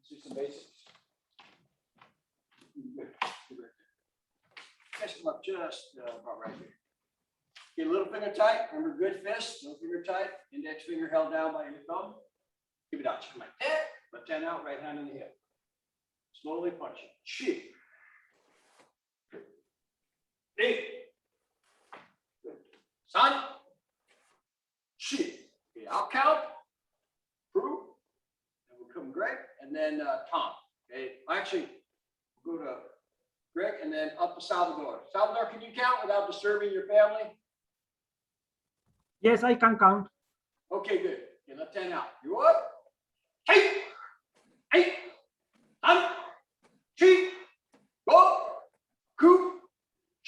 do some basics. Good. Catch them up just about right here. Get a little finger tight. Remember, good fist, little finger tight. Index finger held down by your thumb. Keep it out. Come like that. Left hand out, right hand in the hip. Slowly punch it. Chi. Ni. Good. San. Chi. Okay, I'll count. Prove. And we'll come Greg. And then Tom. Okay. Actually, we'll go to Greg and then up to Salvador. Salvador, can you count without disturbing your family? Yes, I can count. Okay, good. Okay, left hand out. You up? Hey! Hey! Un! Chi! Go! Ku!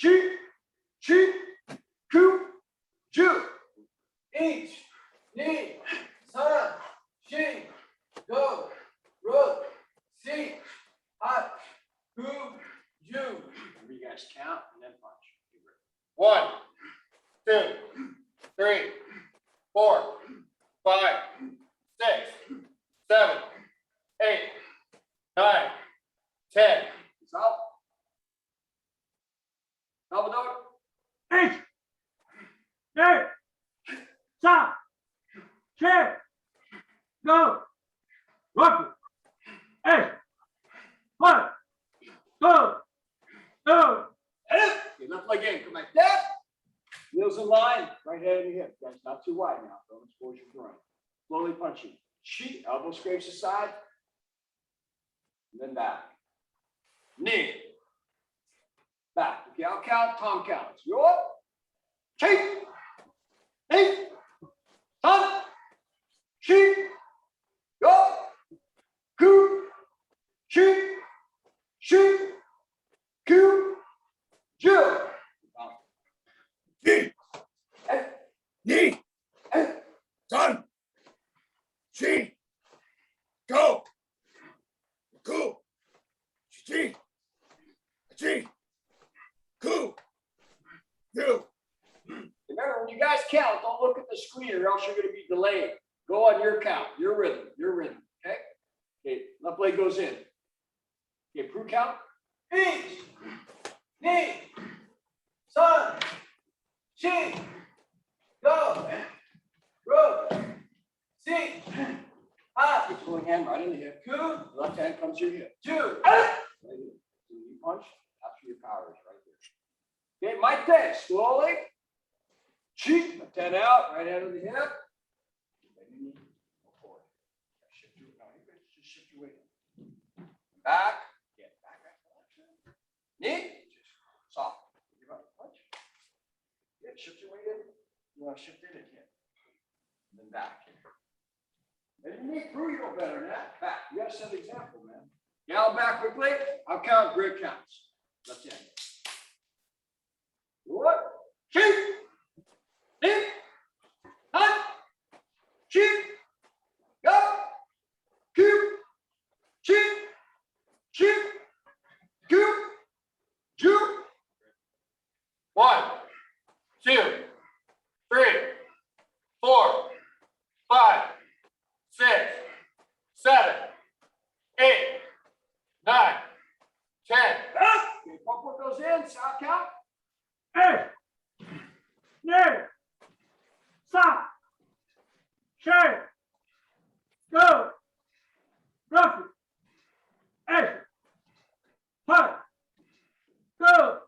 Chi! Chi! Ku! Ju! Each! Ni! San! Shi! Go! Ro! Si! Hot! Ku! Ju! Remember, you guys count and then punch. 1, 2, 3, 4, 5, 6, 7, 8, 9, 10. It's out. Salvador. 1, 2, 3, 4, go. Rock. 8, 1, 2, 2. Okay, left leg in. Come like that. Heels in line. Right hand in the hip. Guys, not too wide now. Don't expose your groin. Slowly punching. Chi. Elbow scrapes aside. And then back. Knee. Back. Okay, I'll count. Tom counts. You up? Chi. Knee. Tom. Chi. Go. Ku. Chi. Chi. Ku. Ju. Chi. Ni. San. Chi. Go. Ku. Chi. Chi. Ku. Ju. Remember, when you guys count, don't look at the screen or else you're going to be delayed. Go on your count, your rhythm, okay? Okay, left leg goes in. Okay, proof count. Each, knee, sun, chi, go, rope, see, hot. Keep pulling hand right in the hip. Two, left hand comes to your hip. Two, right here. So you punch, that's where your power is right there. Okay, Mike Day, slowly. Chi, left hand out, right hand on the hip. Just shift your weight. Back. Get back. Knee. Just soft. Give up. Punch. Yeah, shift your weight in. You want to shift it in here. And then back. And knee through, you know better than that. Back. You got to set an example, man. Gal back quickly. I'll count. Greg counts. Left hand. What? Chi. Knee. Hunt. Chi. Go. Ku. Chi. Chi. Ku. Ju. 1, 2, 3, 4, 5, 6, 7, 8, 9, 10. Okay, pump goes in. Sound count. 8, 9, 3, 4, go. Rock. 8, 5, go.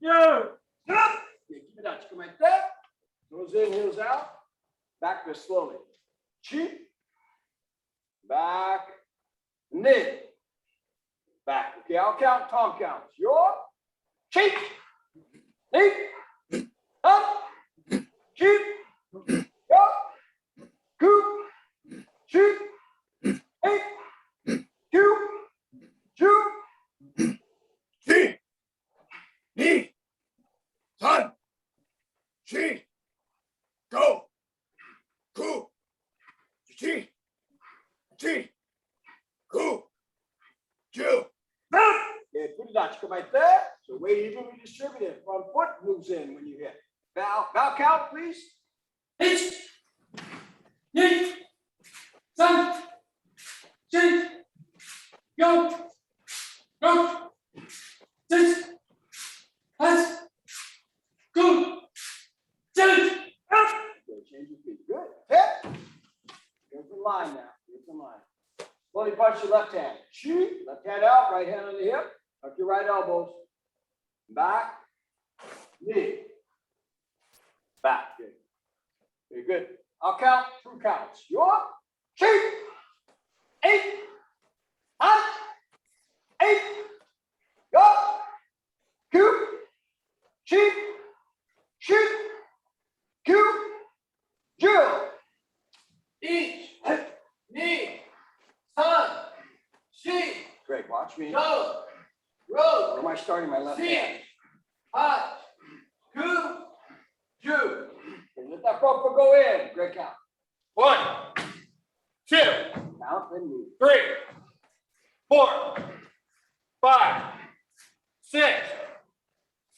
Yo. Okay, keep it out. Come like that. Goes in, heels out. Back this slowly. Chi. Back. Knee. Back. Okay, I'll count. Tom counts. Your chi. Knee. Up. Chi. Go. Ku. Chi. Eight. Ku. Ju. Chi. Ni. San. Chi. Go. Ku. Chi. Chi. Ku. Ju. Okay, put it out. Come like that. So weight evenly distributed. Front foot moves in when you hit. Bow count, please. 1, 2, 3, 4, 5, 6, 7, 8, 9, 10. change your feet. Good. Hip. Here's the line now. Here's the line. Slowly punch your left hand. Shoot. Left hand out, right hand on the hip. Tuck your right elbows. Back. Knee. Back. Good. Very good. I'll count 2 counts. You up? Shoot. 8. Hunt. 8. Go. 2. Shoot. Shoot. 2. Drill. Each. Knee. Sun. Sheet. Great. Watch me. Go. Road. Where am I starting my left hand? Hot. 2. Shoot. Okay, let that front foot go in. Great count. 1, 2, Count, then move. 3, 4, 5, 6,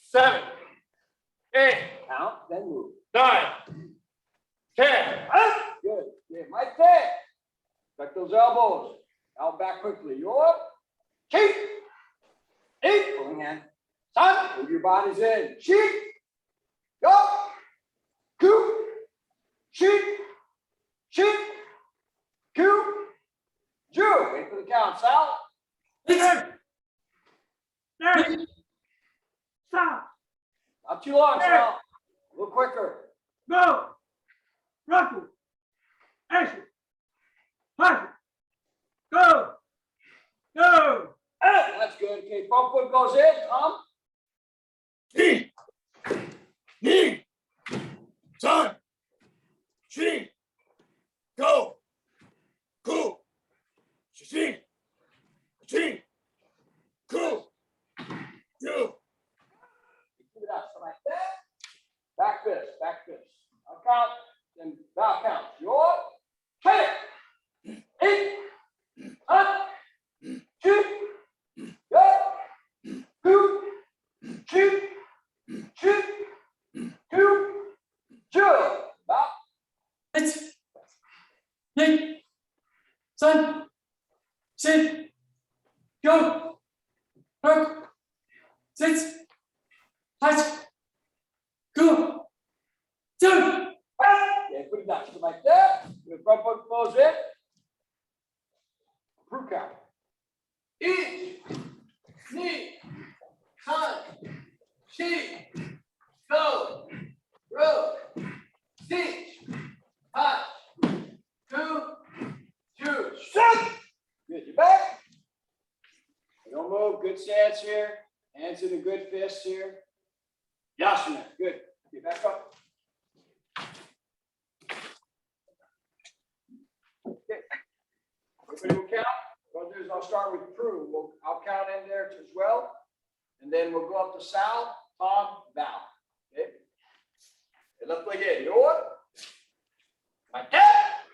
7, 8, Count, then move. 9, 10. Good. Yeah, my thing. Tuck those elbows. Out back quickly. You're up. Cheek. 8. Pulling hand. Sun. Move your bodies in. Cheek. Go. 2. Cheek. Cheek. 2. Drew. Wait for the count. Sal. There. Stop. Not too long, Sal. A little quicker. Go. Ruffle. Action. Push. Go. Go. That's good. Okay, front foot goes in. Tom. Knee. Knee. Sun. Chi. Go. Ku. Shi. Chi. Ku. Do. Keep it up. So like that. Back fist. Back fist. I'll count. Then bow count. You're 10. 8. Up. 2. Go. 2. Shoot. Shoot. 2. Drill. Bow. 6, 8, 7, 6, go, 6, 8, go, 2. Yeah, put it down. So like that. The front foot goes in. Crew count. Each. Knee. Sun. Sheet. Go. Road. Seat. Hot. 2. Shoot. Good. You back? Don't move. Good stance here. Hands in a good fist here. Yasana. Good. Get back up. Okay. Everybody will count. What I'll do is I'll start with Prue. I'll count in there as well. And then we'll go up to Sal, Tom, Val. Okay? And left leg in. You know what? Like that.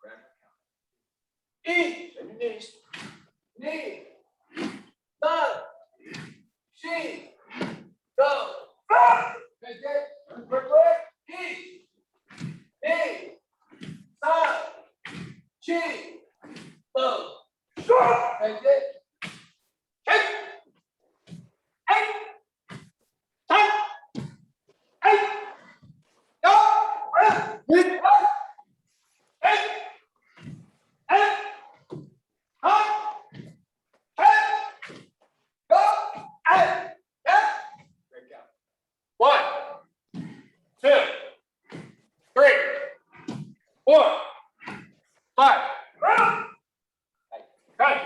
Grab the count. E. Bend your knees. Knee. Thumb. She. Go. Good. Good. Quick leg. E. Knee. Thumb. She. Go. Good. Good. One, two, three, 4, 5. Okay.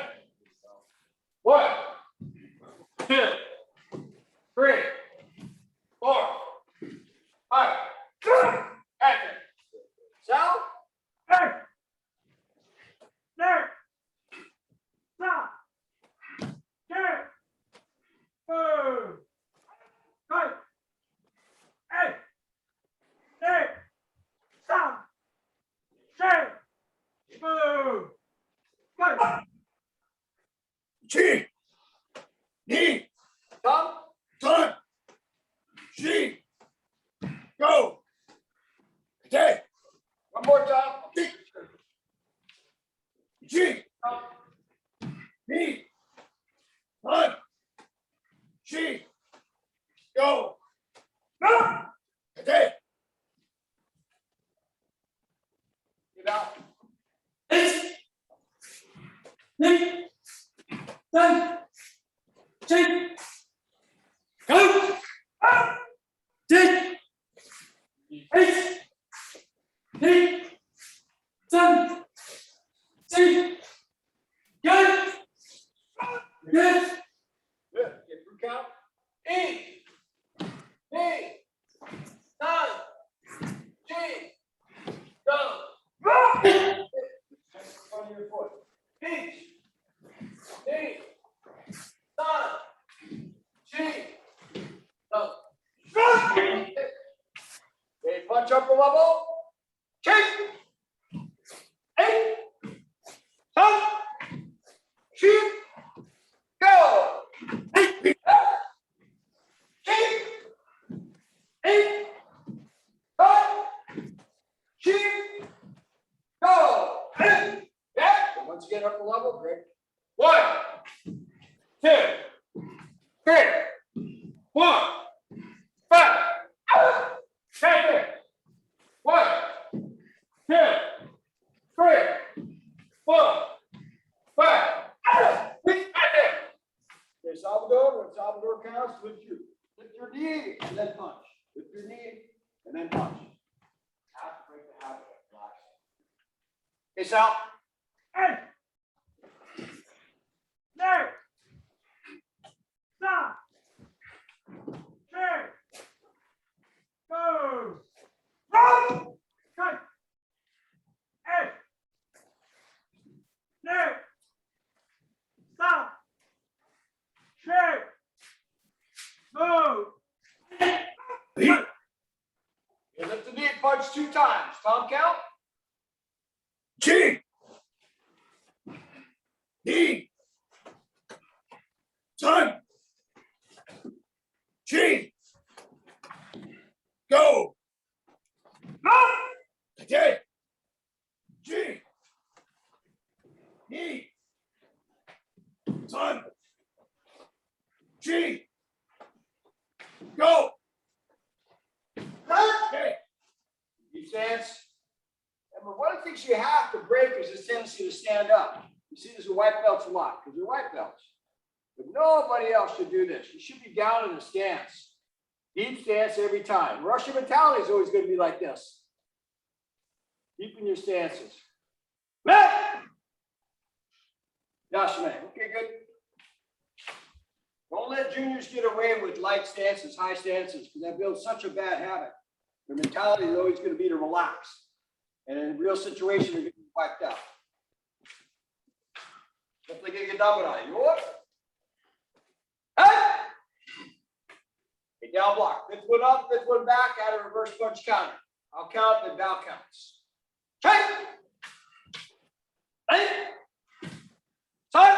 Lee, Sun, Jake, go, Jake, Ace, Lee, Sun, Jake, go, yes, Good. Get through count. E. D. Nine. G. Go. Front of your foot. Each. D. Nine. G. Go. Okay, punch upper level. Kick. 8. 7. Shoot. Go. Kick. 8. 5. Shoot. Go. Yeah. Once again, upper level, Greg. 1, 2, 3, 4, 5. Take it. 1, 2, 3, 4, 5. Take it. Okay, Salvador, when Salvador counts, lift your knee and then punch. Lift your knee and then punch. Have to break the habit of relaxing. Okay, Sal. Hey. There. Stop. Hey. Go. Run. Cut. Hey. There. Stop. Shake. Go. You lift the knee and punch 2 times. Tom count. G. D. Sun. G. Go. Okay. G. E. Sun. G. Go. Okay. Deep stance. Remember, one of the things you have to break is this tendency to stand up. You see this with white belts a lot because they're white belts. But nobody else should do this. You should be down in a stance. Deep stance every time. Russian mentality is always going to be like this. Deep in your stances. Yashime. Okay, good. Don't let juniors get away with light stances, high stances, because that builds such a bad habit. Their mentality is always going to be to relax. And in a real situation, they're going to be wiped out. Definitely going to get down on it. You what? Hey! Okay, down block. Fifth one up, fifth one back, add a reverse punch counter. I'll count, then Val counts. Okay. Hey! Sun!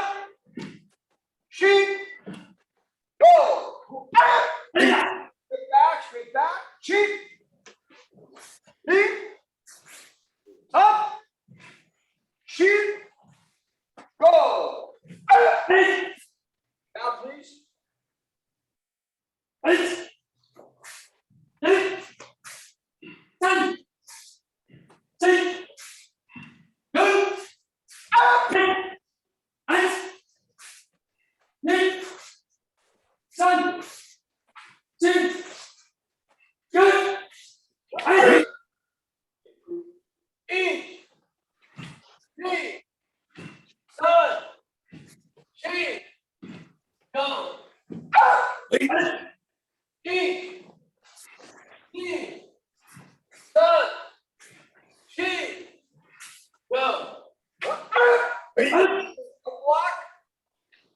Sheep! Go! Straight back, sheep! Sheep! Up! Sheep! Go! Now, please. Sun, Jake, go, Ice, Nick, Sun, Jake, go, Ice. E. D. Sun. She. Go. E. D. Sun. She. Go. Block.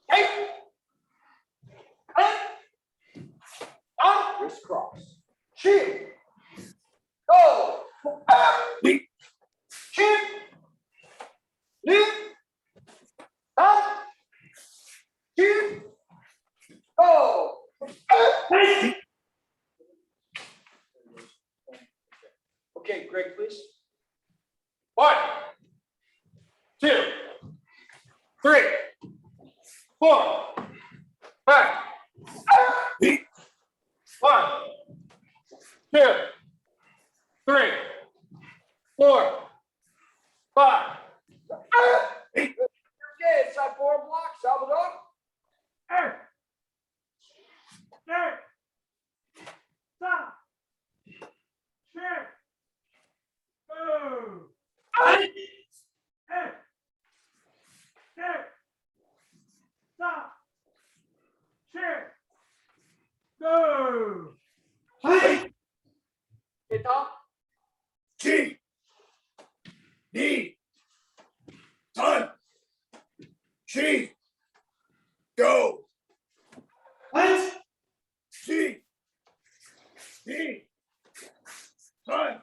Hey. Hey. Up. Wrist cross. She. Go. She. Leap. Up. She. Go. Okay, Greg, please. 1, 2, 3, 4, 5. 1, 2, 3, 4, 5. Okay, it's G, knee, son, G, go, Hands. G, knee, son,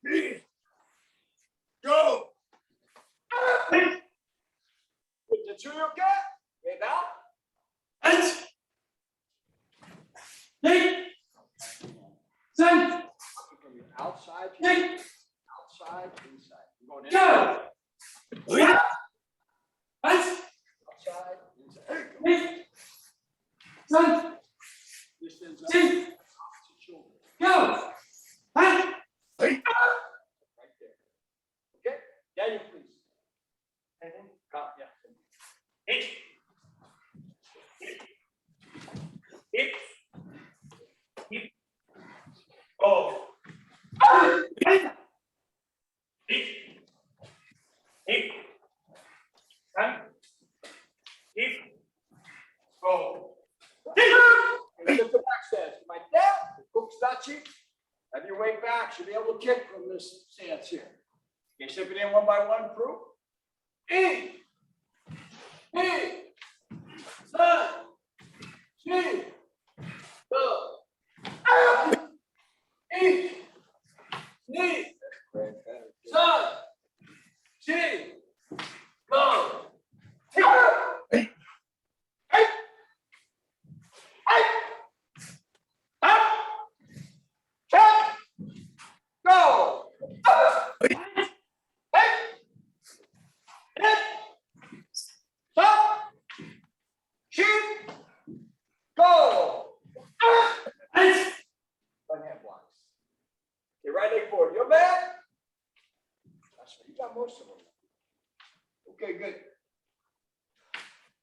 G, go. Hands. With the two, okay? Okay, now. Hands. Knee. Son. From your outside, Knee. outside, inside. You're going in. Go. Hands. Outside, inside. There you go. Knee. Son. Distance up. Knee. Opposite shoulder. Go. Hands. Right there. Okay? Daniel, please. Count, yeah. Hit. Hit. Hit. Go. Hands. Hit. Hit. Run. Hit. Go. And lift the back stance. Like that. The hook's not cheap. Have your weight back. Should be able to kick from this stance here. Okay, step it in one by one. Proof. E. Son. G. Go. E. Knee. Son. G. Go. Hey. Hey. Hey. Up. Check. Go. Hey. Hit. Stop. Shoot. Go. Hands. One hand blocks. Your right leg forward. You're back. That's right. You got most of them. Okay, good.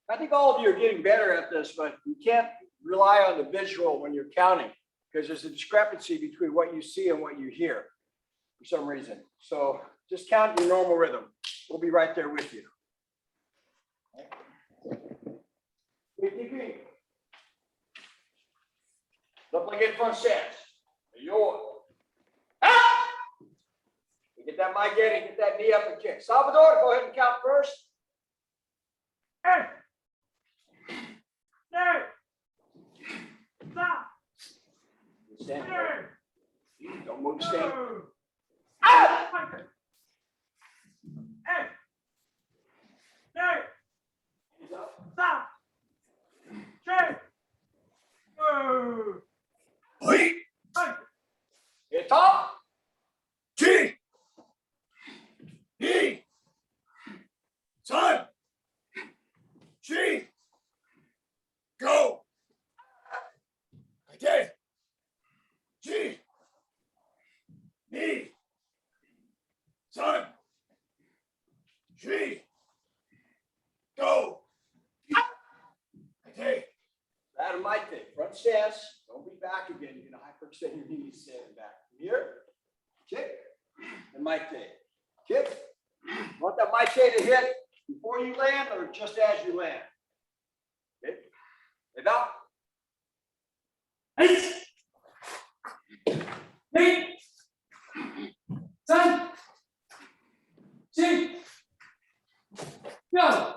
I think all of you are getting better at this, but you can't rely on the visual when you're counting because there's a discrepancy between what you see and what you hear for some reason. So just count your normal rhythm. We'll be right there with you. Look like it front stance. Yours. Ah! You get that mic in and get that knee up and kick. Salvador, go ahead and count first. Hey. Hey. Stop. Stand. Hey. Don't move, stand. Go. Ah! Hey. Hey. Hands up. Stop. Straight. Go. Hey, Hey. Get top. G, knee, son, G, go. Okay. G, knee, son, G, go. Okay. That and my thing. Front stance. Don't be back again. You're gonna hyperextend your knees standing back. Here. Kick. And my thing. Kick. Want that mic to hit before you land or just as you land? Okay. Head out. Hands. Knee. Son. G. Go.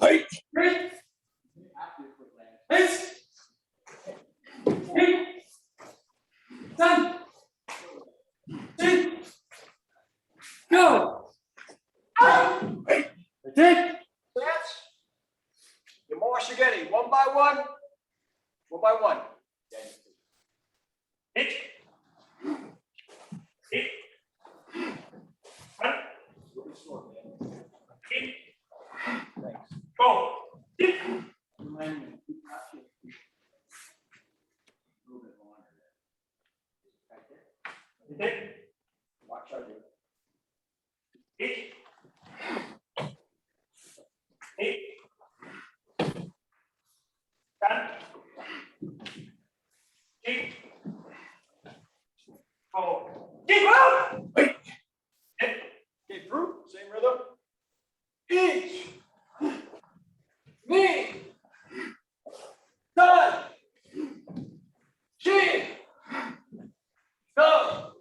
Hey, Three. After your foot lands. Hands. Knee. Son. G. Go. hey, That's it. Stance. The more you're getting. One by one. One by one. Hit. Hit. Run. Really slow, man. Hit. Thanks. Go. Hit. Remind me, keep touching. A little bit longer there. Right there. Hit. Watch out here. Hit. Hit. Run. Hit. Go. Hit. Run. hey, Hit. Okay, through, same rhythm. Each. Me. Done. G. Go.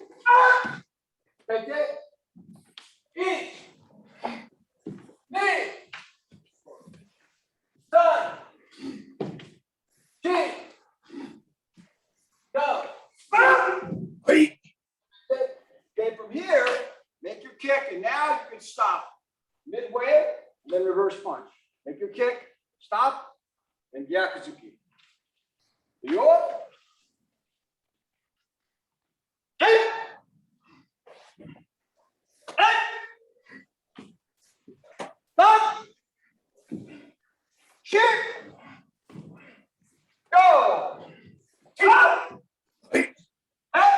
kick, and now you can stop midway, and then reverse punch. Make your kick, stop, and Gyakuzuki. Yo. Hey. Hey. Stop. Kick. Go. Up. Hey. Hey.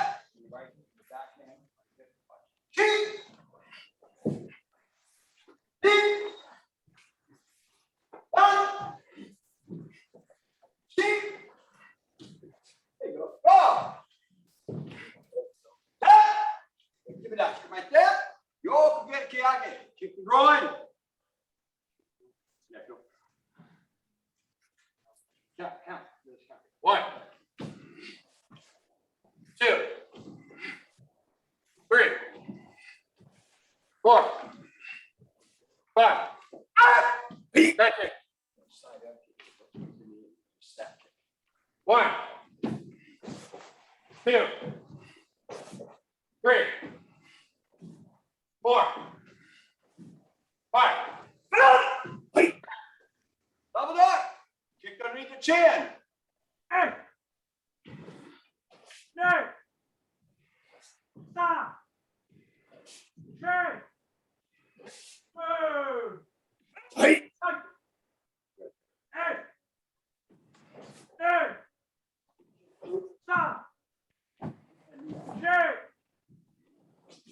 Kick. Kick. One. Kick. There you go. Go. Hey. Give it up. Come right there. Yo, get Kiage. Kick the groin. Yeah, go. Count. Let's count. 1, 2, 3, 4, 5. Hey. Back kick. Side up kick. Step kick. 1, 2, 3, 4, 5. Hey. Double duck. Kick underneath the chin. Hey. Hey. Stop. Hey. Move. Hey. Hey. Hey. Stop. Hey.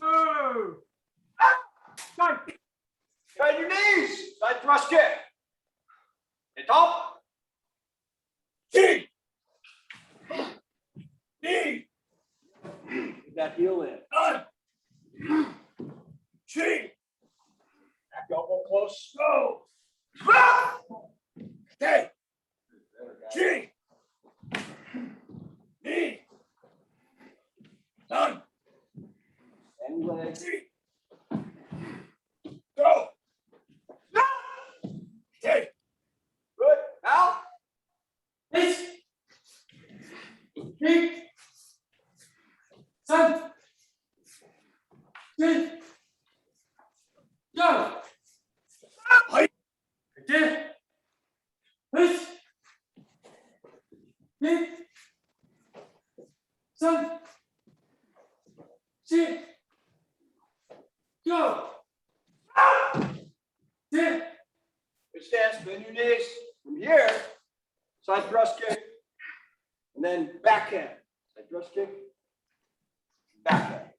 Move. Stop. Bend your knees. Side thrust kick. Hit top. G. D. Get that heel in. None. G. Back elbow close. Go. Okay. G. D. None. And leg. G. Go. Okay. Good. Out. Hit. Kick. Stand. Sit. Go. Hey. Again. Hit. Kick. Stand. Sit. Go. Sit. Good stance. Bend your knees. From here, side thrust kick. And then backhand. Side thrust kick. Backhand.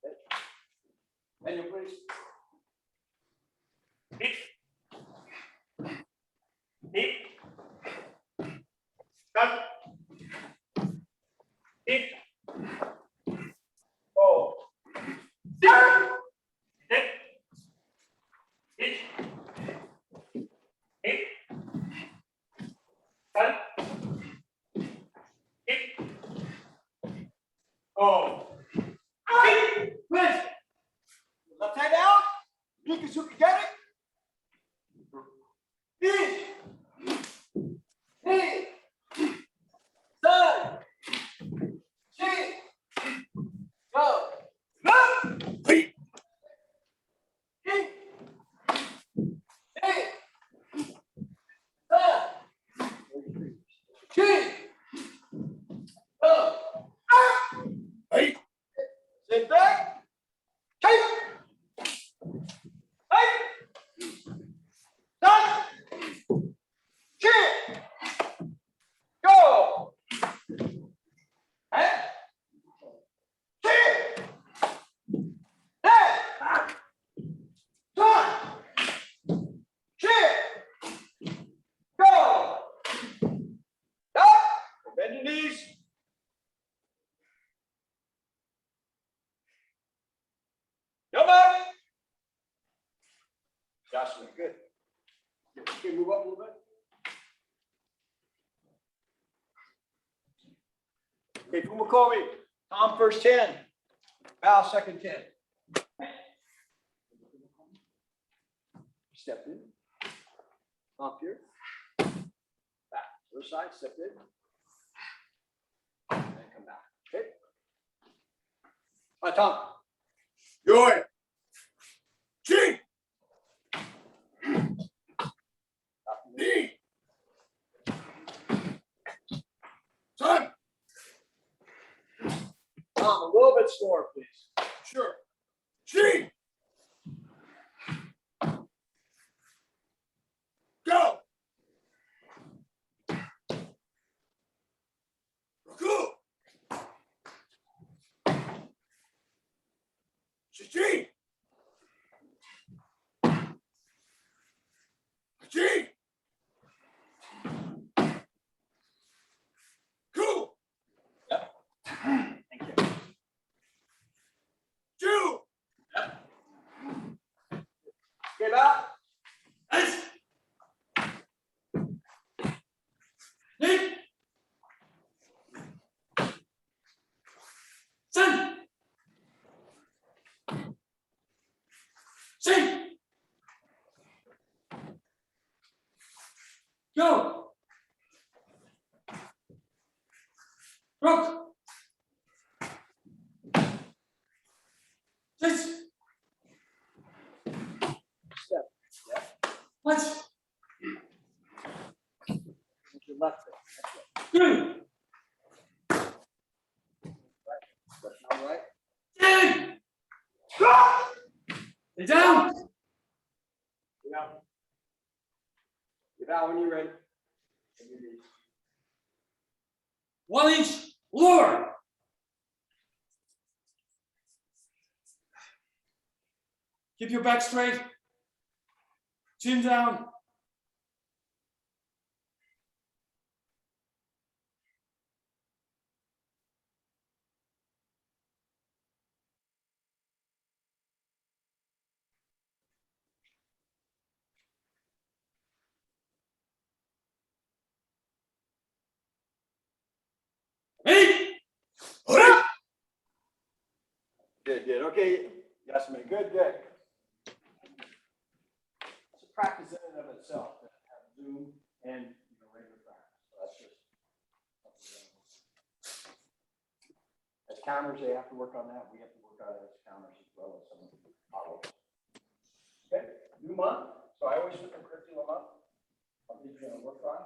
Okay. Bend your please. Hit. Hit. Cut. Hit. Oh. Hit. Hit. Hit. Cut. Hit. Oh. Hit. Wait. Left hand out. Mikazuki, get it? In. In. Side. Kick. Go. Hey. In. In. Side. Kick. Go. Hey. Sit back. Kick. Hey. Side. Kick. Go. Hey. Kick. Hey. Side. Kick. Go. Up. Bend your knees. Come on. Joshua, good. Okay, move up a little bit. Okay, Fumakomi, Tom first 10, Val second 10. Step in. Top here. Back. Other side, step in. And come back. Okay. All right, Tom. Joy. little bit slower, please. Sure. Gene. Go. Raku. Gene. Gene. Cool. Thank you. Two. Get up. Eins. Nicht. Zehn. Zehn. Go. Rock. Six. Step. Yeah. Punch. With your left foot. Two. That's not right. Ten. Lay down. Get out. Get out when you're ready. 1 inch lower. Keep your back straight. Chin down. Eight. Good. Okay. Yes, man. Good. It's a practice in and of itself to have Zoom and regular practice. So that's just as counters, they have to work on that. We have to work on it as counters as well as some of the models. Okay. New month. So I always put the curriculum up. I'll get you on work on.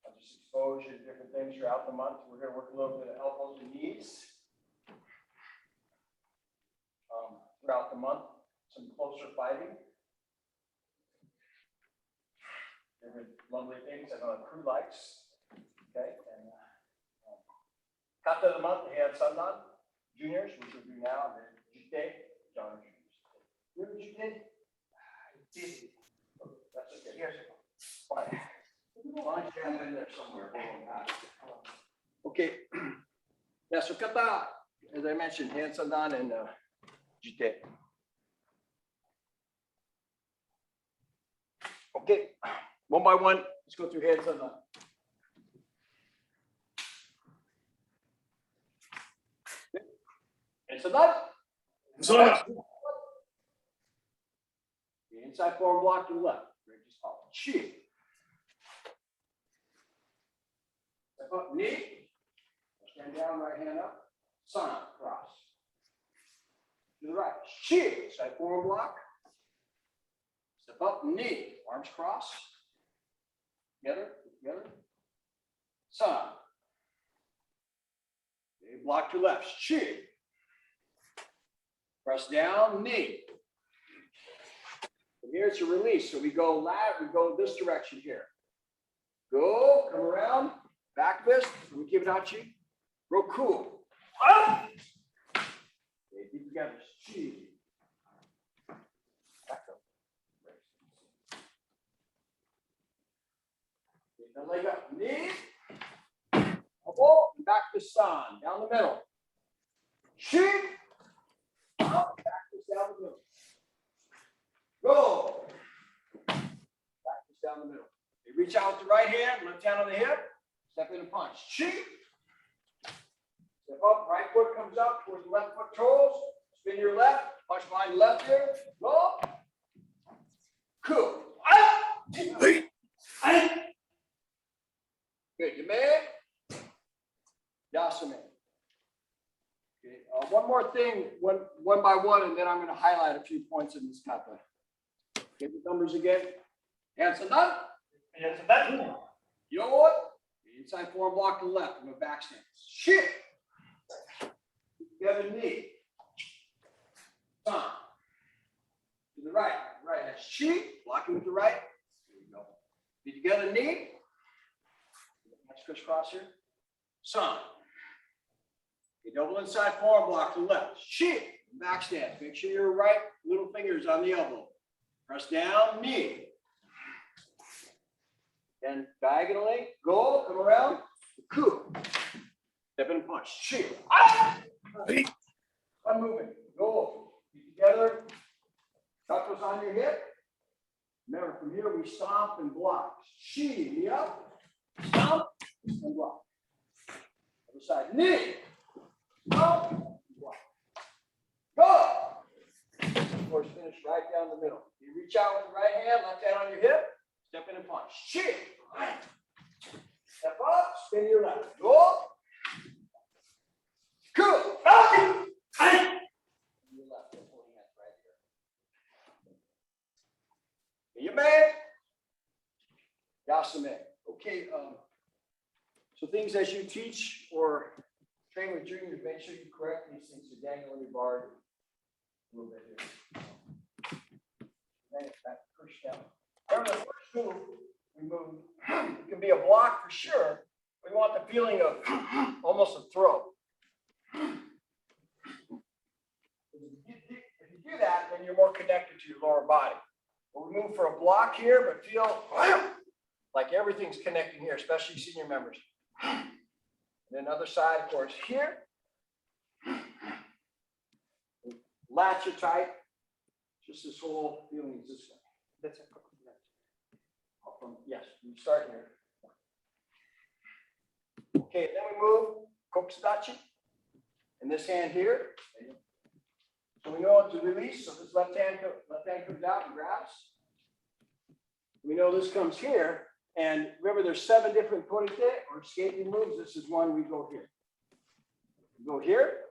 I'll just expose you to different things throughout the month. We're going to work a little bit of elbows and knees. Throughout the month, some closer fighting. Different lovely things that our crew likes. Okay, and kata of the month, they had Sundan juniors, which we'll do now, and then Jute, John juniors. Remember Jute? That's okay. Years ago. Fine. Why don't you have in there somewhere? Okay. Yeah, so kata, as I mentioned, hand Sundan and Jute. Okay, one by one, let's go through hands on the. Hands on that. The inside form block to the left. Great, just follow. Chi. Step up, knee. Stand down, right hand up. Sun, cross. To the right. Chi. Side form block. Step up, knee. Arms cross. Together. Sun. Okay, block to left. Chi. Press down, knee. From here it's a release. So we go this direction here. Go, come around, back fist. We keep it out, chi. Roku. Up. Okay, keep together. Chi. Back up. Okay, now leg up. Knee. Elbow. And back to sun. Down the middle. Chi. Up. Back to down the middle. Go. Back to down the middle. You reach out with the right hand, left hand on the hip. Step in and punch. Chi. Step up, right foot comes up towards the left foot toes. Spin your left, punch behind the left here. Go. Cool. Hey. Good. You made. Yasame. Okay. One more thing, one by one, and then I'm going to highlight a few points in this kata. Okay, the numbers again. Hands on that. Hands on that. You know what? The inside form block to the left. I'm a back stance. Shit. Together knee. Son. To the right. Right. That's chi. Blocking with the right. There you go. Be together knee. Let's crisscross here. Son. You double inside forearm block to the left. Chi. Back stance. Make sure your right little finger is on the elbow. Press down, knee. And diagonally, go, come around, coup. Step and punch. Chi. Ah! I'm moving. Go. Be together. Knuckles on your hip. Remember, from here we stomp and block. Chi, knee up. Stomp and block. Other side, knee. Stomp and block. Go. Of course, finish right down the middle. You reach out with the right hand, left hand on your hip. Step in and punch. Chi. Step up, spin your left. Go. Cool. Your left, holding that right here. You man. Yasame. Okay. So things as you teach or train with juniors, make sure you correct these things. So dangle on your bar a little bit here. Then it's back to push down. Remember the first move we move. It can be a block for sure. We want the feeling of almost a throw. If you do that, then you're more connected to your lower body. But we move for a block here, but feel like everything's connecting here, especially senior members. And then other side, of course, here. Latch it tight. Just this whole feeling is this way. That's it. Yes, you start here. Okay, then we move kokusudachi. And this hand here. So we know it's a release. So this left hand comes out and grabs. We know this comes here. And remember, there's 7 different porite or skating moves. This is one we go here. You go here.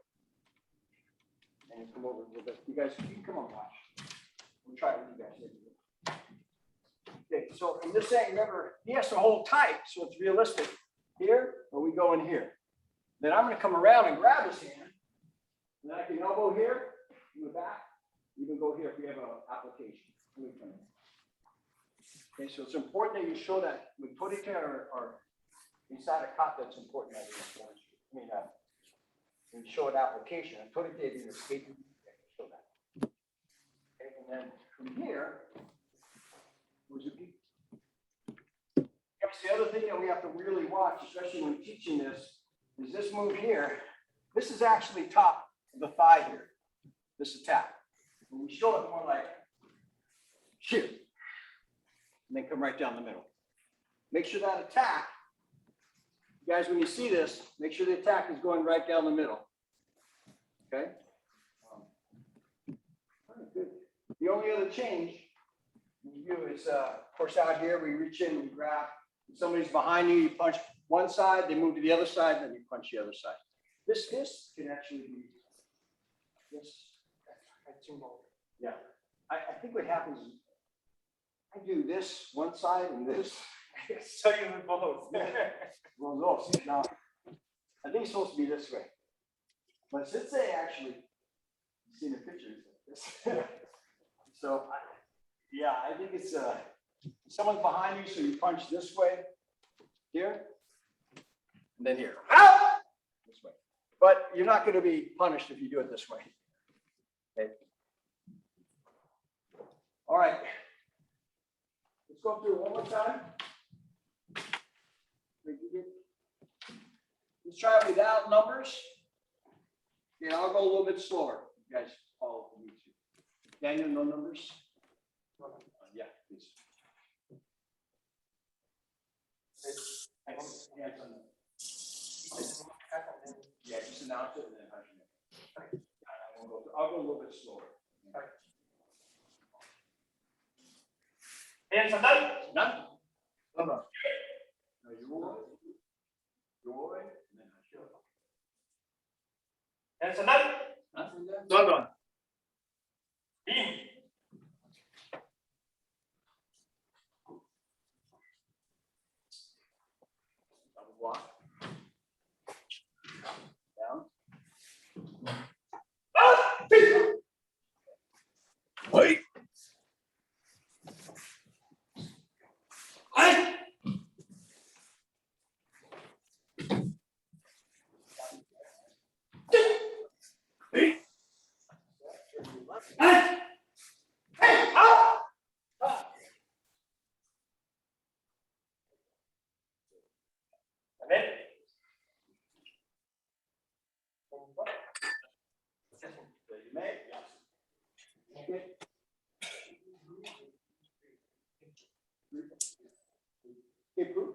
And you come over a little bit. You guys, you can come on, watch. We'll try it with you guys. Okay, so from this end, remember, he has to hold tight so it's realistic. Here, or we go in here. Then I'm going to come around and grab his hand. And then I can elbow here, in the back. You can go here if we have an application. Okay, so it's important that you show that with porite or inside a cot, that's important. That when you show an application, and porite being a skating, show that. Okay, and then from here, the other thing that we have to really watch, especially when teaching this, is this move here. This is actually top of the thigh here, this attack. When we show it more like shoot, and then come right down the middle. Make sure that attack, you guys, when you see this, make sure the attack is going right down the middle. Okay? Good. The only other change you do is, of course, out here, we reach in, we grab. If somebody's behind you, you punch one side, they move to the other side, and then you punch the other side. This can actually be this. Yeah. I think what happens is I do this one side and this. So you have both. Well, no, see, now, I think it's supposed to be this way. But since they actually seen the pictures like this. So, I think it's someone's behind you, so you punch this way, here, and then here. This way. But you're not going to be punished if you do it this way. Okay. All right. Let's go through it one more time. Let's try it without numbers. Yeah, I'll go a little bit slower. You guys follow me too. Daniel, no numbers? Yeah, please. Yeah, just announce it and then hush it. I'll go a little bit slower. Hands are done. None? No. No, joy, and then hush it. Hands are done. Nothing there? Done. In. Double block. Down. Act. Hey, up! Up. And then. You may, yes. Okay. Okay, Prue.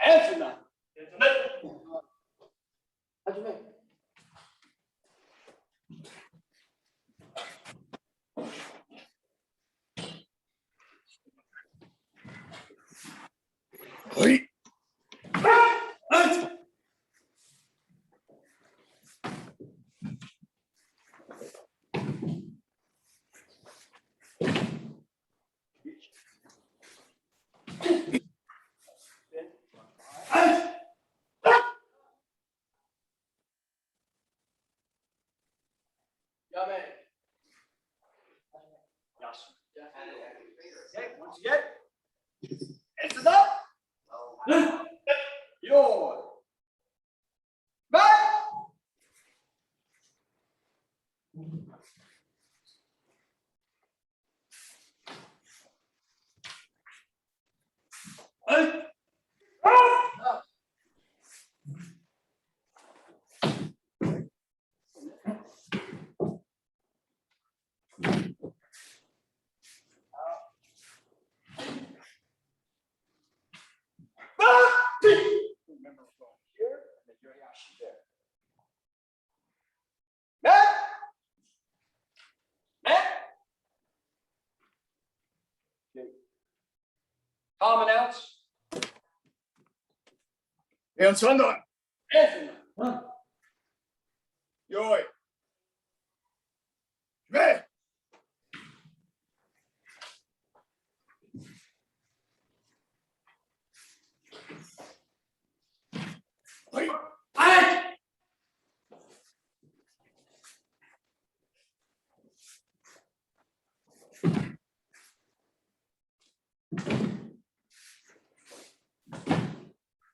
Answer none. How'd you make? Wait. Act. Act. Yeah, man. Yes. Okay, once again. Answer up. Act. Your. Back. Act. Remember, we're going here, and then you're actually there. Matt? Matt? Okay. Tom announce. En Sandon. Answer none. Huh? Joy. Ready. Wait. Act.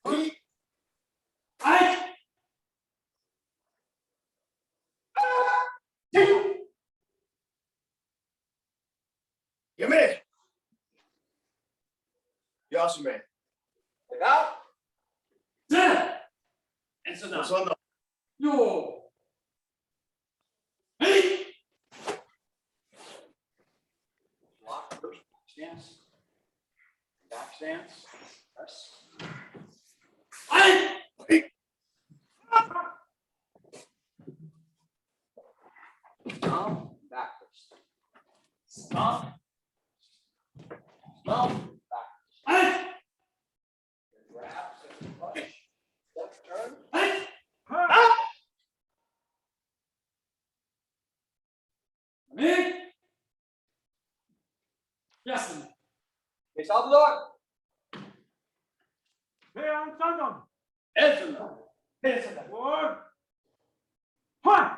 Wait. Act. You may. Yes, man. Look out. Dead. Answer En none. Sandon. Your. Hey. Block first. Stance. Back stance. Press. Act. Wait. Stomp. Back first. Stomp. Stomp. Back. Act. Grab. Step, push. Step, turn. Act. Me. Yes. Face out the door. Hey, I'm Sandon. Answer none. Answer that. One. One.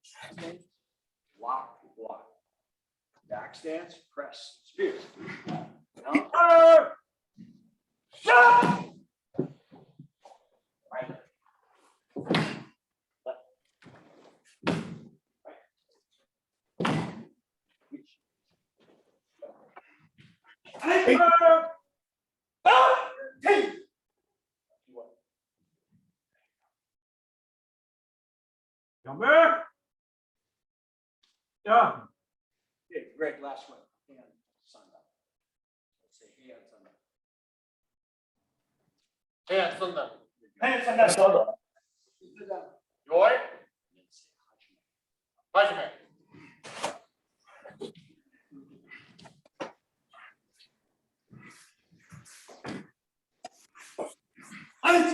Stance. Block. Block. Back stance. Press. Spear. Now. Shut. Right. Left. Right. Reach. Act. Hey. Come Yeah. Okay, Greg, last one. Hand, sun up. Let's say hand, sun up. Hand, sundan. Hey, Sandon. Sit down. Joy. And then say, Hajime. Hajime. Act.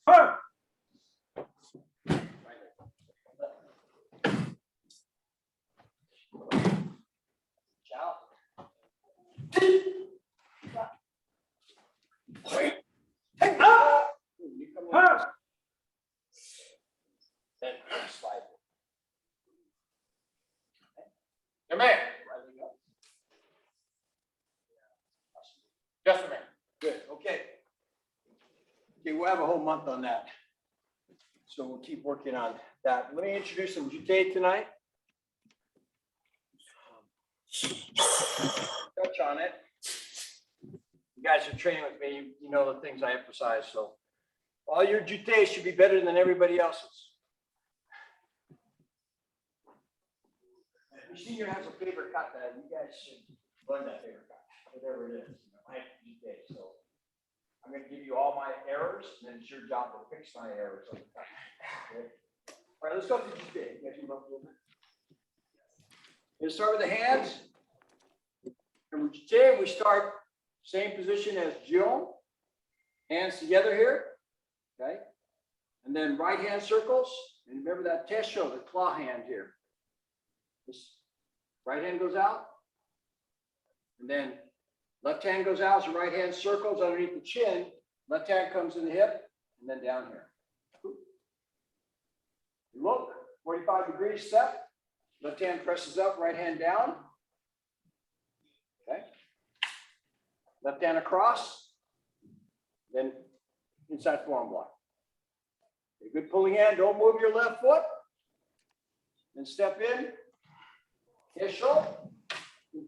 Huh. Right leg. Ciao. Wait. Hey, ah! You come over. Huh. Then slide. Your man. Right leg up. Yes, man. Okay, we'll have a whole month on that. So we'll keep working on that. Let me introduce some Jute tonight. Touch on it. You guys are training with me, you know the things I emphasize, so all your Jutes should be better than everybody else's. Every senior has a favorite cut that you guys should learn that favorite cut, whatever it is. I have Jute, so I'm going to give you all my errors, and then it's your job to fix my errors on the cut. Okay? All right, let's go to Jute. You guys move up a little bit. We'll start with the hands. And with Jute, we start same position as Jill. Hands together here. Okay. And then right hand circles. And remember that test show, the claw hand here. This right hand goes out. And then left hand goes out. So right hand circles underneath the chin. Left hand comes in the hip. And then down here. You look, 45 degrees step. Left hand presses up, right hand down. Okay. Left hand across. Then inside forearm block. Okay, good pulling hand. Don't move your left foot. Then step in. Test show.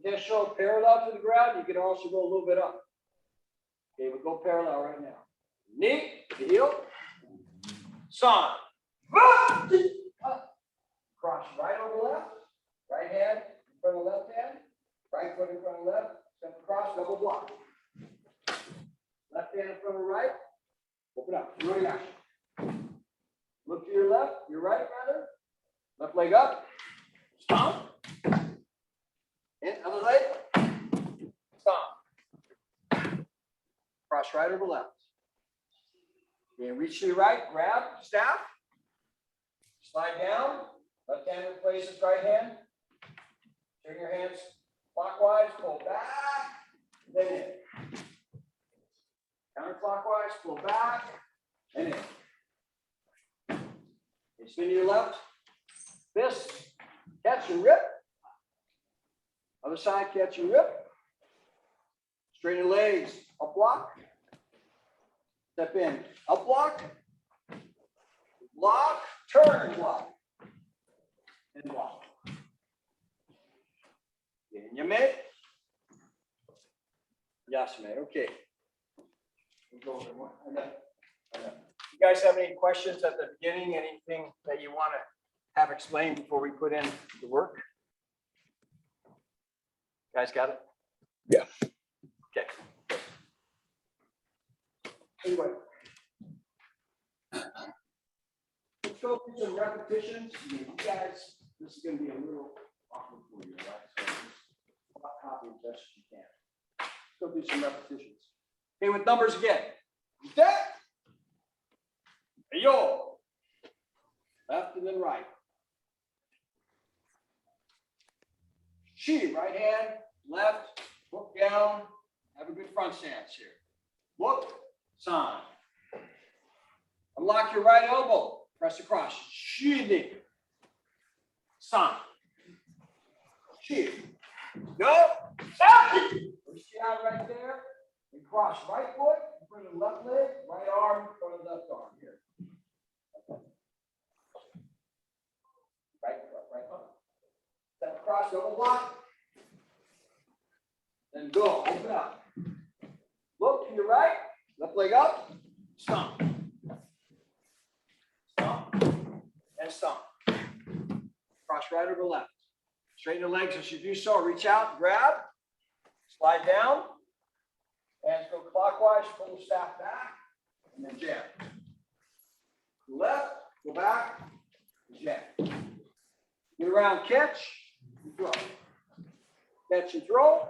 Test show parallel to the ground. You can also go a little bit up. Okay, we'll go parallel right now. Knee to heel. Son. Cross right over left. Right hand in front of left hand. Right foot in front of left. Step across, double block. Left hand in front of right. Open up. Running action. Look to your left, your right rather. Left leg up. Stomp. In, other leg. Stomp. Cross right over left. Then reach to your right, grab, staff. Slide down. Left hand replaces right hand. Turn your hands clockwise, pull back, then in. Counterclockwise, pull back, and in. You spin to your left, fist, catch and rip. Other side, catch and rip. Straighten your legs, up block. Step in, up block. Block, turn, block. And block. Yame. Yasame. Okay. We'll go over more. I know. You guys have any questions at the beginning? Anything that you want to have explained before we put in the work? Guys got it? Yeah. Okay. Anyway. Let's go through some repetitions. You guys, this is going to be a little awkward for you, right? So just copy as best as you can. Let's go through some repetitions. Okay, with numbers again. That. Yo. Left and then right. She, right hand, left, look down, have a good front stance here. Look, sign. Unlock your right elbow, press across. She, sign. She. Go. Stop. Push you out right there. And cross right foot in front of the left leg, right arm in front of the left arm here. Okay. Right foot. Step across, double block. Then go. Open up. Look to your right. Left leg up. Stomp. Stomp. And stomp. Cross right over left. Straighten the legs as you do so. Reach out, grab, slide down. Hands go clockwise, pull the staff back, and then jab. Left, go back, jab. Get around, catch, and throw. Catch and throw.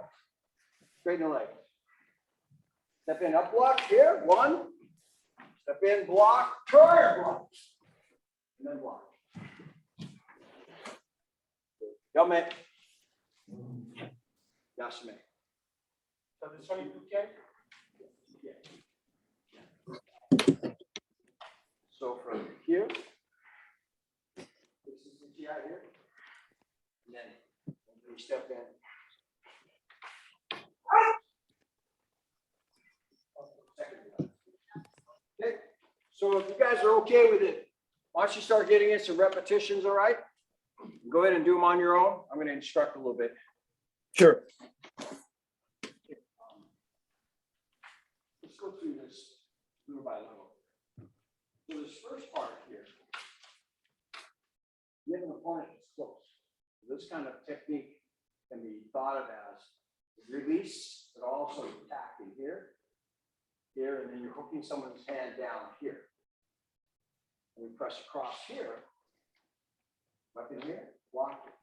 Straighten the legs. Step in, up block here, one. Step in, block, turn, block. And then block. Yame. Yasame. So this one you okay? Yeah. So from here, this is the GI here. And then we step in. Okay. So if you guys are okay with it, why don't you start getting in some repetitions, all right? Go ahead and do them on your own. I'm going to instruct a little bit. Sure. Let's go through this little by little. So this first part here, you have an opponent that's close. This kind of technique can be thought of as release, but also attacking here, here, and then you're hooking someone's hand down here. And we press across here, up in here, block it.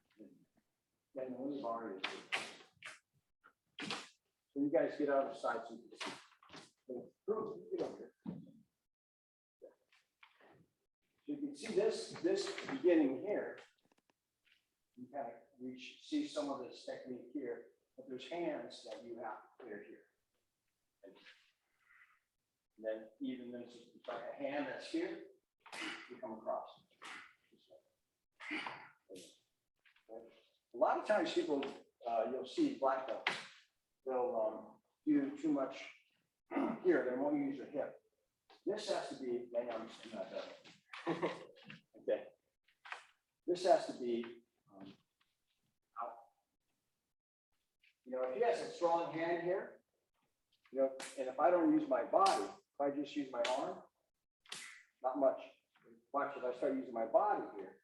Then the only bar is here. So you guys get out of the side so you can see. Get over here. So you can see this beginning here. You kind of see some of this technique here, but there's hands that you have to clear here. And then even this is like a hand that's here, you come across. A lot of times people, you'll see black belts, they'll do too much here, they won't use their hip. This has to be, okay. This has to be out. You know, if he has a strong hand here, you know, and if I don't use my body, if I just use my arm, not much. Watch, if I start using my body here,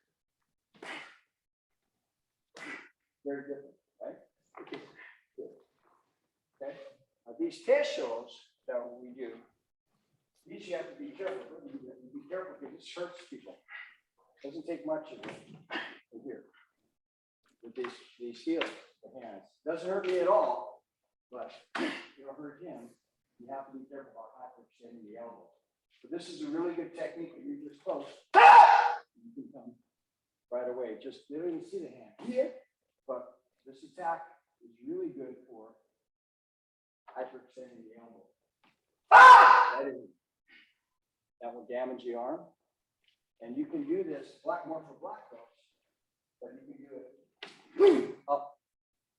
very different, right? Okay. Now, these test shows that we do, these you have to be careful. Be careful because this hurts people. Doesn't take much of it in here. With these heels, the hands. Doesn't hurt me at all, but it'll hurt him. You have to be careful about hyperextending the elbow. But this is a really good technique. When you're just close, you can come right away. Just you don't even see the hand here, but this attack is really good for hyperextending the elbow. That will damage the arm. And you can do this more for black belts, but you can do it up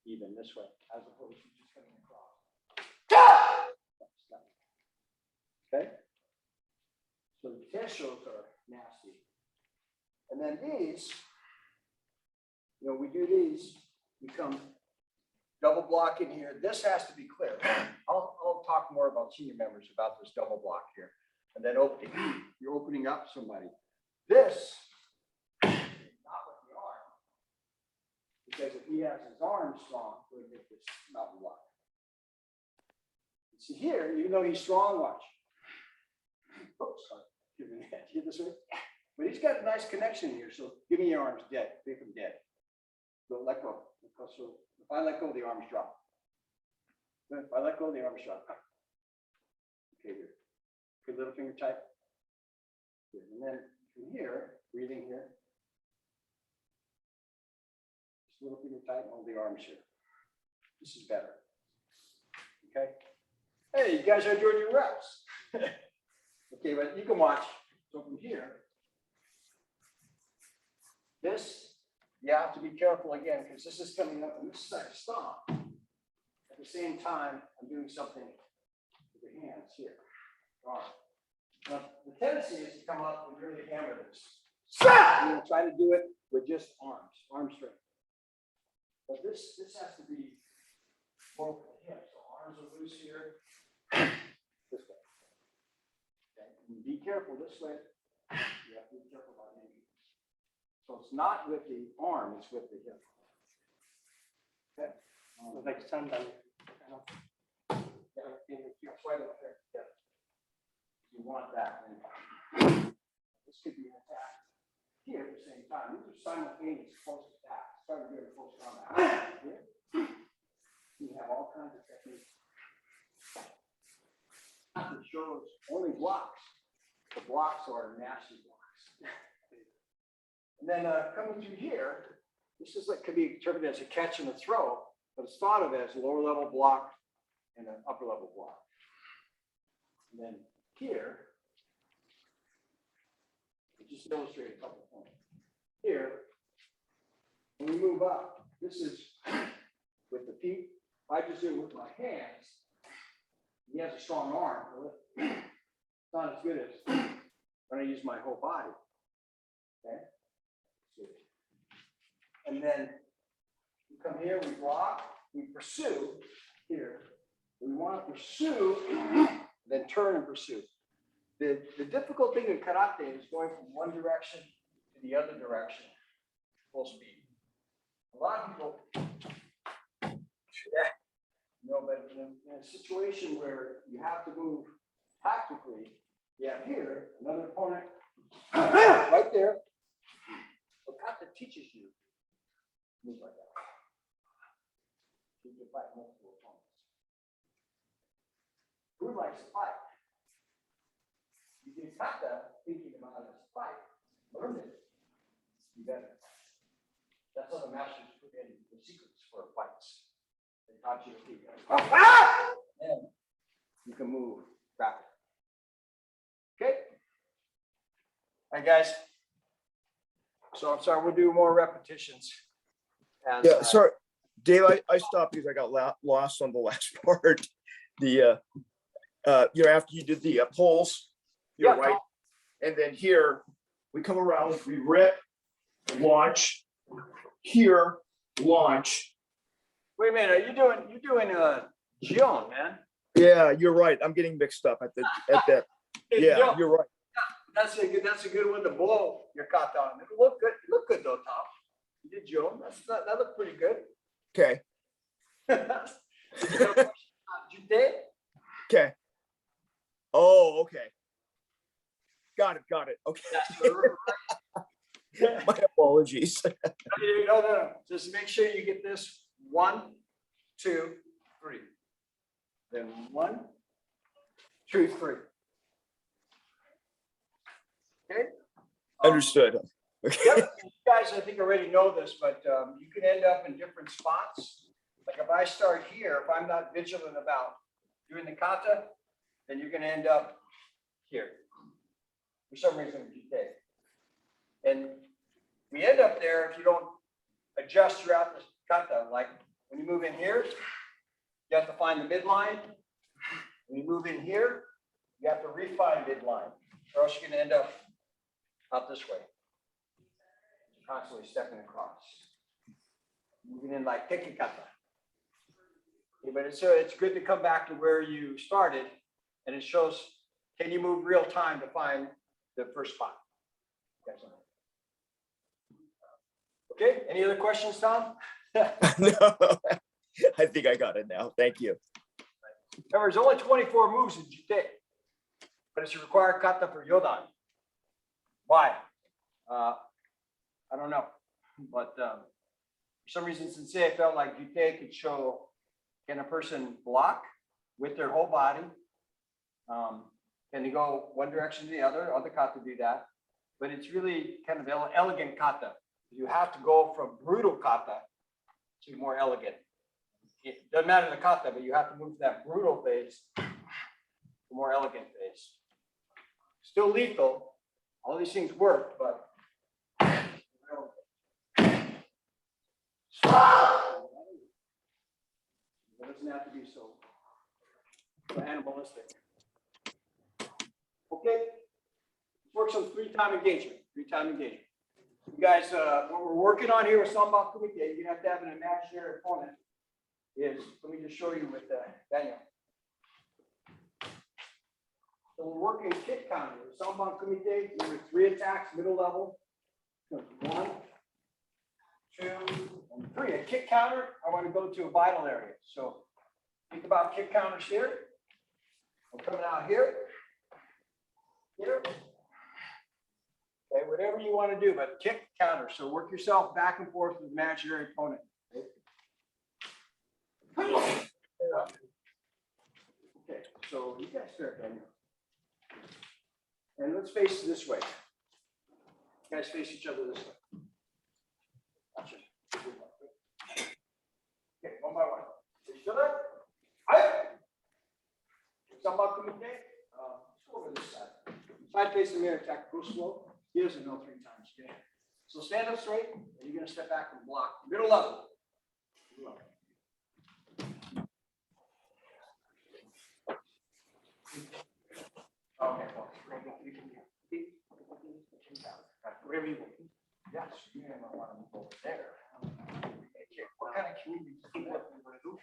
even this way, as opposed to just coming across. Okay? So the test shows are nasty. And then these, you know, we do these, we come double block in here. This has to be clear. I'll talk more about senior members about this double block here. And then opening, you're opening up somebody. This, not with the arm, because if he has his arm strong, we'll get this mountain block. See here, even though he's strong, watch. Oops, sorry. See this way? But he's got a nice connection here, so give me your arms dead, make them dead. Don't let go. So if I let go, the arms drop. If I let go, the arms drop. Okay, good. Good, little finger tight. Good. And then from here, breathing here. Just little finger tight and hold the arms here. This is better. Okay. Hey, you guys are enjoying your reps. Okay, but you can watch. So from here, this, you have to be careful again, because this is coming up and this is like a stomp. At the same time, I'm doing something with the hands here. Arm. Now, the tendency is to come up and really hammer this. You try to do it with just arm strength. But this has to be more with the hip. So arms are loose here. This way. Okay. And be careful this way. You have to be careful about aiming. So it's not with the arm, it's with the hip. Okay. Like somebody. It's right up there. Yeah. You want that. And this could be an attack here at the same time. These are simultaneous close attacks. Start to do a close combat. Here. You have all kinds of techniques. It shows only blocks. The blocks are nasty blocks. And then coming through here, this is like could be interpreted as a catch and a throw, but it's thought of as a lower level block and an upper level block. And then here, I'll just illustrate a couple of points. Here, when we move up, this is with the feet. If I just do it with my hands, he has a strong arm. It's not as good as I'm gonna use my whole body. Okay? And then we come here, we block, we pursue here. We want to pursue, then turn and pursue. The difficult thing in karate is going from one direction to the other direction, full speed. A lot of people, but in a situation where you have to move tactically, you have here another opponent right there. So kata teaches you to move like that. You can fight multiple opponents. Who likes to fight? You do kata thinking about it as a fight. Learn it. You better. That's how the masters put in the secrets for fights. They taught you to keep going. And you can move rapidly. Okay? All right, guys. So I'm sorry, we'll do more repetitions. As, Yeah, sorry, Dave, I stopped because I got lost on the last part. The, after you did the poles, you're Yeah, right. And then here, we come around, we rip, launch, here, launch. Wait a minute, you're doing Gion, man. Yeah, you're right. I'm getting mixed up at that. Yeah, Gion. you're right. That's a good one to blow your kata on. It'll look good. You look good though, Tom. You did Gion. That looked pretty good. Okay, Jute? okay. Oh, okay. Got it. Okay. My apologies. No. Just make sure you get this 1, 2, 3. Then 1, 2, 3. Okay? Understood. Yep, you guys, I think already know this, but you can end up in different spots. Like if I start here, if I'm not vigilant about doing the kata, then you're going to end up here. For some reason, you take. And we end up there if you don't adjust throughout the kata. Like when you move in here, you have to find the midline. When you move in here, you have to refine midline, or else you're going to end up out this way. Constantly stepping across. Moving in like teki kata. Okay, but it's good to come back to where you started, and it shows, can you move real time to find the first spot? Okay, any other questions, Tom? No, I think I got it now. Thank you. Remember, there's only 24 moves in Jite, but it's a required kata for Yodan. Why? I don't know, but for some reason, Sensei felt like Jite could show, can a person block with their whole body? Can they go one direction to the other kata do that, but it's really kind of elegant kata. You have to go from brutal kata to more elegant. It doesn't matter the kata, but you have to move to that brutal phase to more elegant phase. Still lethal. All these things work, but it doesn't have to be so animalistic. Okay. Works on three-time engagement. You guys, what we're working on here with Samba Kumite, you have to have an imaginary opponent. Let me just show you with Daniel. So we're working kick counter with Samba Kumite. There 3 attacks, middle level. 1, 2, and 3. A kick counter, I want to go to a vital area. So think about kick counters here. I'm coming out here. Here. Okay, whatever you want to do, but kick counter. So work yourself back and forth with imaginary opponent. Okay, so you guys start, Daniel. And let's face it this way. You guys face each other this way. Gotcha. Okay, one by one. Face each other. Hi. Samba Kumite. Let's go over this side. Side facing mirror attack, go slow. He doesn't know 3 times. Okay. So stand up straight, and you're going to step back and block. Middle level. Okay, well, you can You might want to move over there. Okay, what kind of community do you want to do?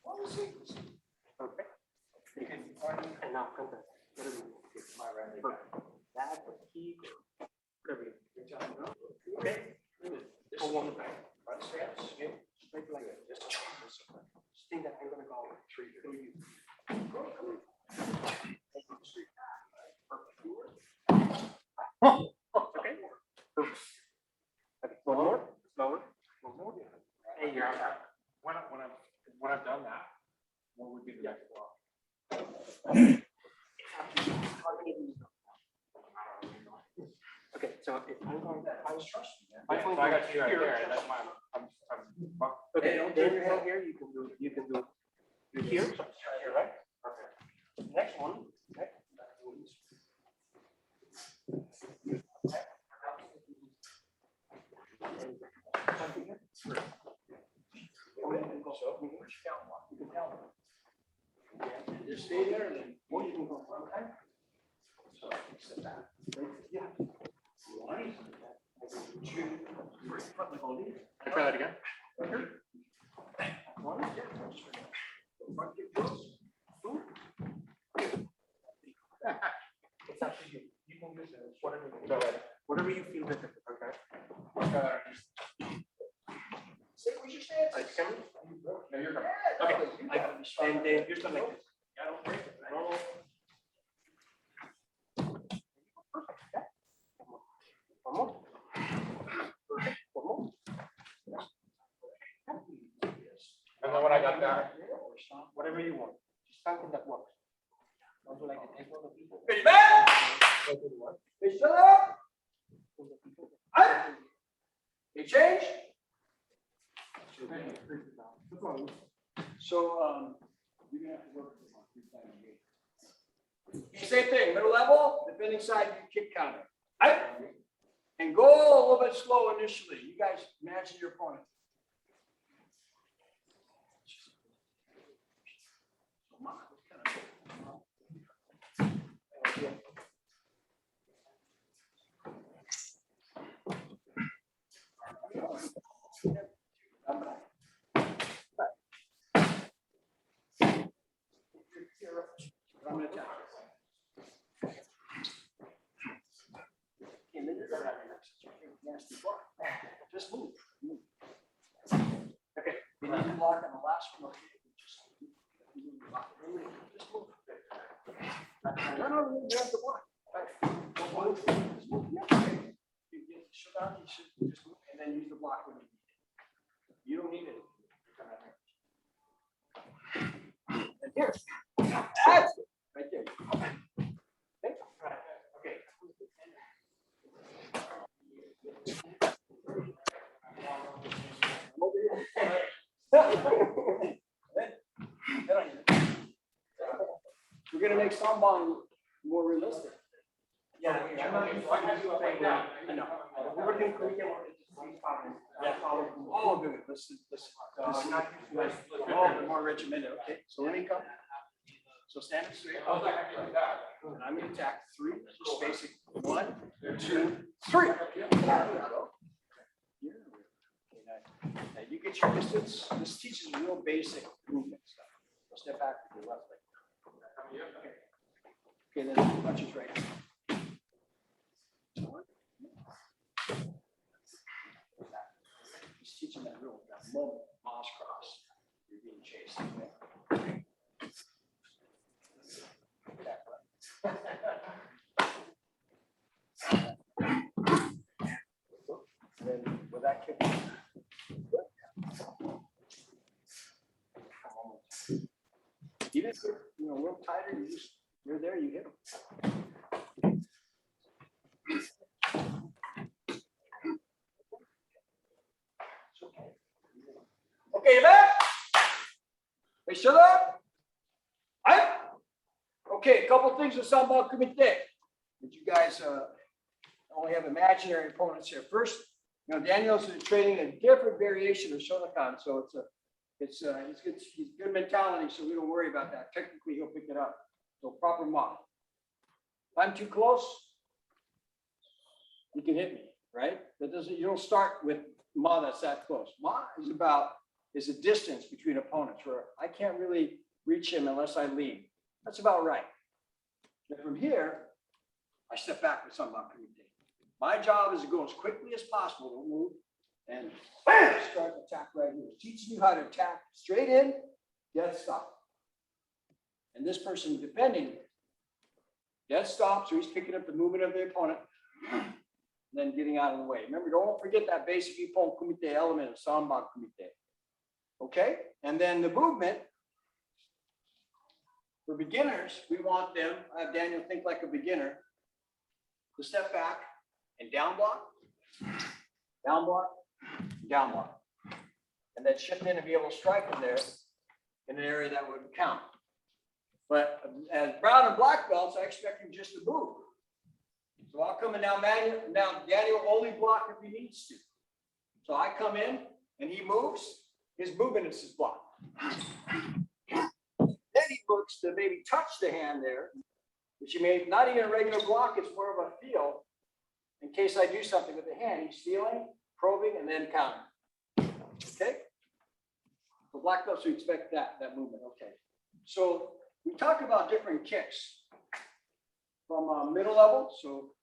Well, let's see. Perfect. And now come back. My right. That or key or whatever. Okay. This is one thing. Front stance. Like just thing that I'm gonna go Three. Okay. One more. Slower. One more. Hey, you're out. When I've done that, what would be the next block? Okay, so if I'm going, I was trusting you. I'm going So I got you right here. there, that's why I'm Okay, Hey, don't then turn your from head. here you can do here. Here, right? Next one. Next. Just stay there and then, or you can go, okay? So, sit back. Yeah. One, two, three. Front leg hold it. Can I try that again? One, yeah. Front kick goes. Boom. It's up to you. You can use it, whatever. Go ahead. Whatever you feel better. Okay. Say what your stance Like, is. can you? No, you're good. Okay. And then you're done like this. I don't break it. No, no. One more. Perfect. One more. And then when I got that, Whatever you want. Just something that works. Don't do like the tempo of the people. Ready, man? Hey, shut up. Up. Hey, change. So, you're gonna have to work with them on 3 times a game. Same thing, middle level, defending side, you kick counter. Up. And go a little bit slow initially. You guys imagine your opponent. I'm gonna attack. And then you're gonna have your nasty block. Just move. Move. Okay, you need to block on the last one. Okay, just move. Just move. No, you have to block. Right. Don't move. Just move. Yeah. You get shut down, you should just move and then use the block when you need it. You don't need it. And here. That's it. Right there. Okay. Okay. We're gonna make soundball more realistic. Yeah, I'm not. I know. We're working for you. Yeah. Oh, good. Listen. Oh, more regimented. Okay, so let me come. So stand up straight. And I'm gonna attack 3, just basic. 1, 2, 3. There we go. Here. Okay, now you get your distance. This teaches real basic movement stuff. So step back with your left leg. Okay, then punches right. Just teaching that real moment, moss cross. You're being chased. Okay? Then with that kick. Even if you're, a little tighter, you're there, you hit them. Okay, you back? Hey, shut up. Right? Okay, a couple things with Sambal Kumite. But you guys only have imaginary opponents here. First, Daniel's training a different variation of Shotokan, so he's good mentality, so we don't worry about that. Technically, he'll pick it up. So proper model. If I'm too close, you can hit me. right? That doesn't, you don't start with Ma that's that close. Ma is a distance between opponents where I can't really reach him unless I lean. That's about right. Then from here, I step back with Samba Kumite. My job is to go as quickly as possible to move and bam, start the attack right here. Teaching you how to attack straight in, dead stop. And this person, depending, dead stop, so he's picking up the movement of the opponent, and then getting out of the way. Remember, don't forget that basic Ippon Kumite element of Samba Kumite. Okay? And then the movement, for beginners, we want them, I have Daniel think like a beginner, to step back and down block, down block, down block. And then shift in and be able to strike from there in an area that would count. But as brown and black belts, I expect him just to move. So I'll come in now, Daniel only block if he needs to. So I come in and he moves, his movement is his block. Then he looks to maybe touch the hand there, which you may not even a regular block, it's more of a feel. In case I do something with the hand, he's feeling, probing, and then counter. Okay? For black belts, we expect that movement. Okay. So we talked about different kicks from middle level. So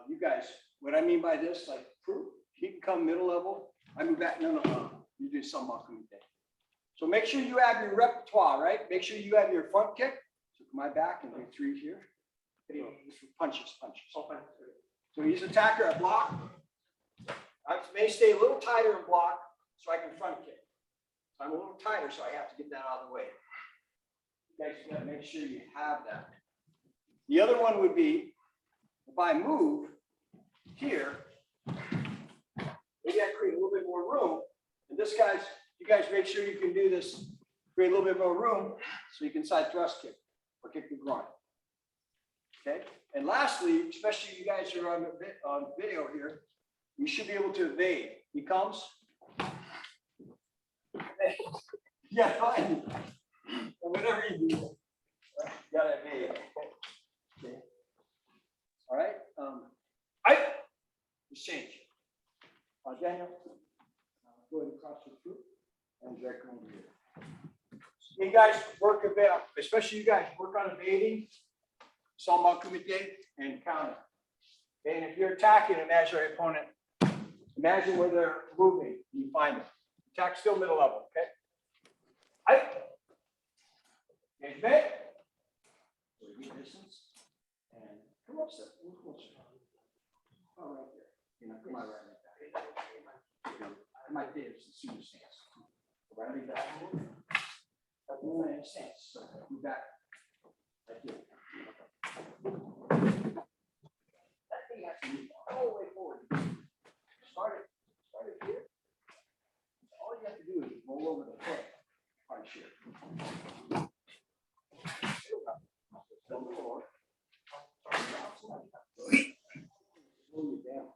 you guys, what I mean by this, like proof, he can come middle level. I move back. No. You do some Kumite. So make sure you have your repertoire, right? Make sure you have your front kick. So my back and do 3 here. Punches. So he's attacker at block. I may stay a little tighter in block so I can front kick. I'm a little tighter, so I have to get that out of the way. You guys gotta make sure you have that. The other one would be if I move here, maybe I create a little bit more room. And this guys, you guys make sure you can do this, create a little bit more room so you can side thrust kick or kick the groin. Okay. And lastly, especially you guys who are on video here, you should be able to evade. He comes. Yeah, fine. Or whatever you do, you gotta evade. Okay. All right. Just change. Daniel, go ahead and cross your foot and direct over here. You guys work a bit, especially you guys work on evading, Samba Kumite, and counter. Okay, and if you're attacking, imagine your opponent. Imagine where they're moving. You find them. Attack still middle level. Okay. Engagement. Distance. And come up, step. Move closer. Oh, right there. You know, come on, right like that. I might be able to see your stance. Right like that. That's one stance. So move back. Right here. That thing has to move all the way forward. Start it here. All you have to do is roll over the foot. Punch here. Still the floor. Slow you down.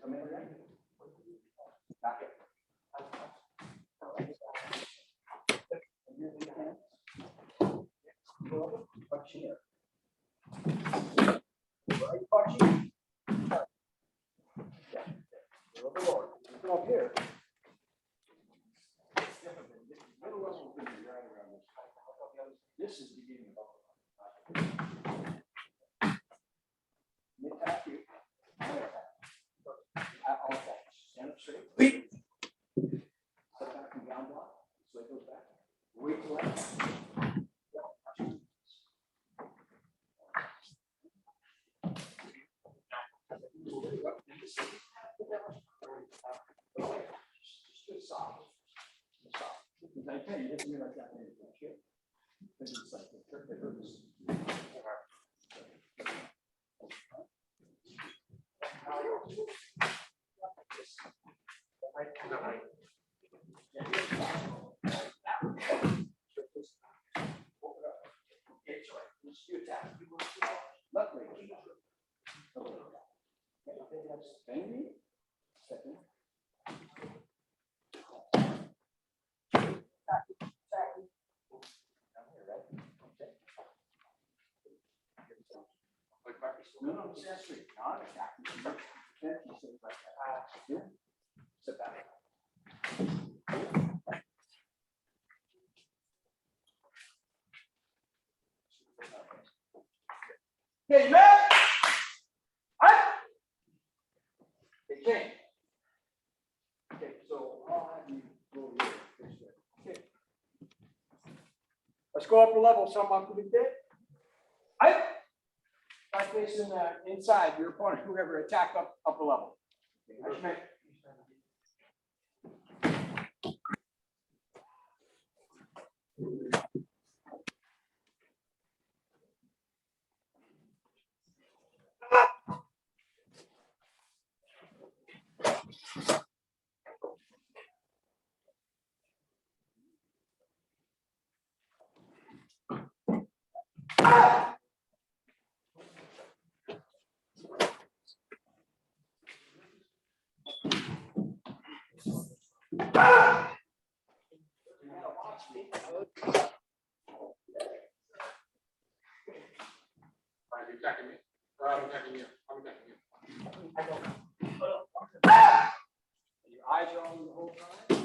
Come in right. Back it. Punch here. Right punching. Yeah. A little bit more. Come up here. Middle level can be right around this. This is the beginning of mid tap you. All attacks. Stand up straight. Step back and down block. So it goes back. Wait to left. Just soft. I tell you, it's like that. It's like it hurts. No, no, stand straight. Not attacking. Things like that. Here. Sit back. Okay, you ready? Okay, change. Okay, so I'll have you go here. Okay. Let's go upper level. Some up to the day. Back facing inside your opponent, whoever attacked upper level. Okay, Are you attacking me? Or I'm attacking you? I'm attacking you. Your eyes are on the whole time.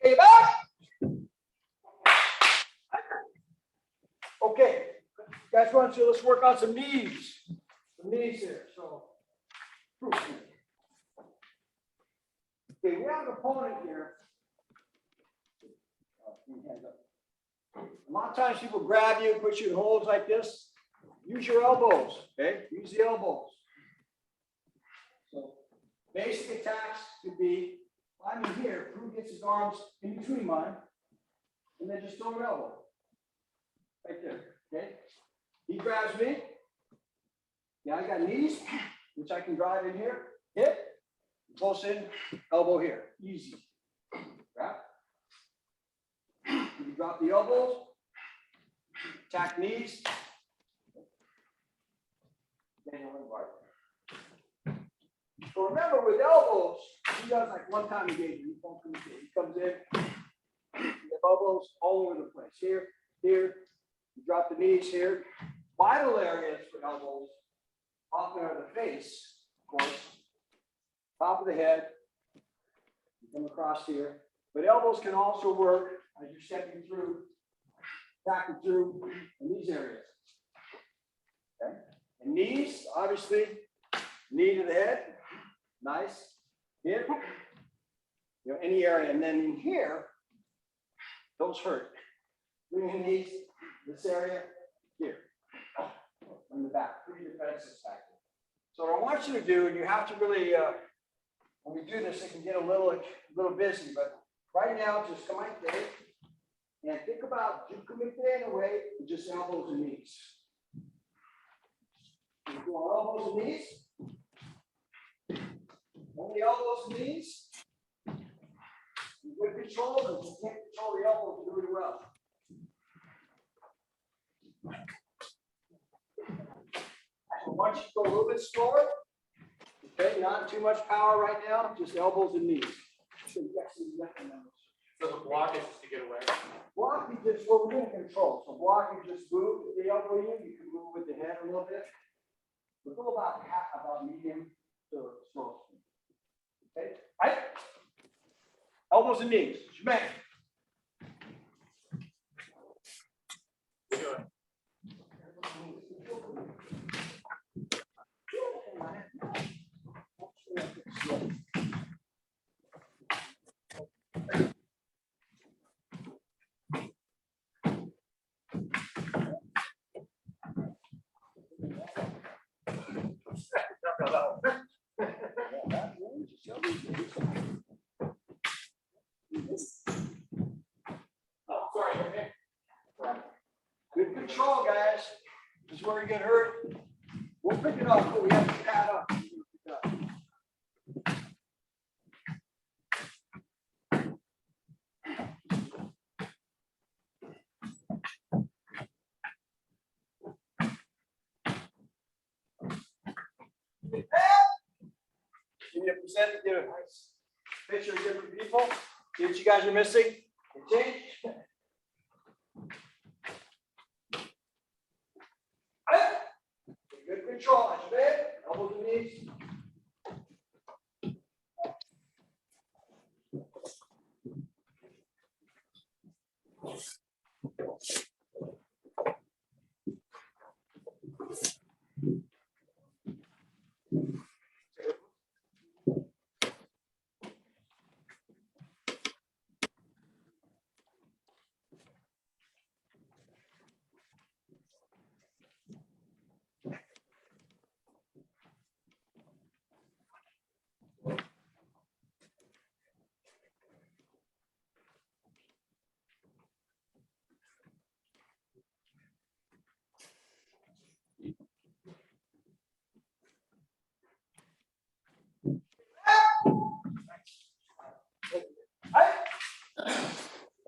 Okay, back. Okay, guys, want to let's work on some knees. Some knees here. So, okay, we have an opponent here. Hands up. A lot of times people grab you, put you in holds like this. Use your elbows. Okay, use the elbows. So, basic attacks could be climbing here. Drew gets his arms in between mine, and then just throw an elbow. Right there, okay? He grabs me. Yeah, I got knees, which I can drive in here. Hip, close in, elbow here. Easy. Grab. You drop the elbows, attack knees. Then you'll invite. So remember, with elbows, he does like one-time engagement. He comes in, you have elbows all over the place. Here, here. You drop the knees here. Vital areas for elbows often are the face, of course, top of the head. You come across here. But elbows can also work as you're stepping through, backing through in these areas. Okay? And knees, obviously, knee to the head. Nice. Hip. You know, any area. And then in here, those hurt. Bring your knees. This area here, in the back, pretty defensive back there. So what I want you to do, and you have to really, when we do this, it can get a little busy, but right now, just come like this, and think about jukumite in a way, with just elbows and knees. You go on elbows and knees, only elbows and knees. With control, but you can't control the elbows really well. I want you to go a little bit slower. Okay, not too much power right now, just elbows and knees. So the block is just to get away. block, you just, well, we're going to control. So block, you just move with the elbow in, you can move with the head a little bit. We'll go about medium to slow. Okay, right? Elbows and knees. Shemang. up, but we have to pad up. Can you present and get a nice picture of different people? See what you guys are missing? Okay. Good control, that's it. Elbows and knees.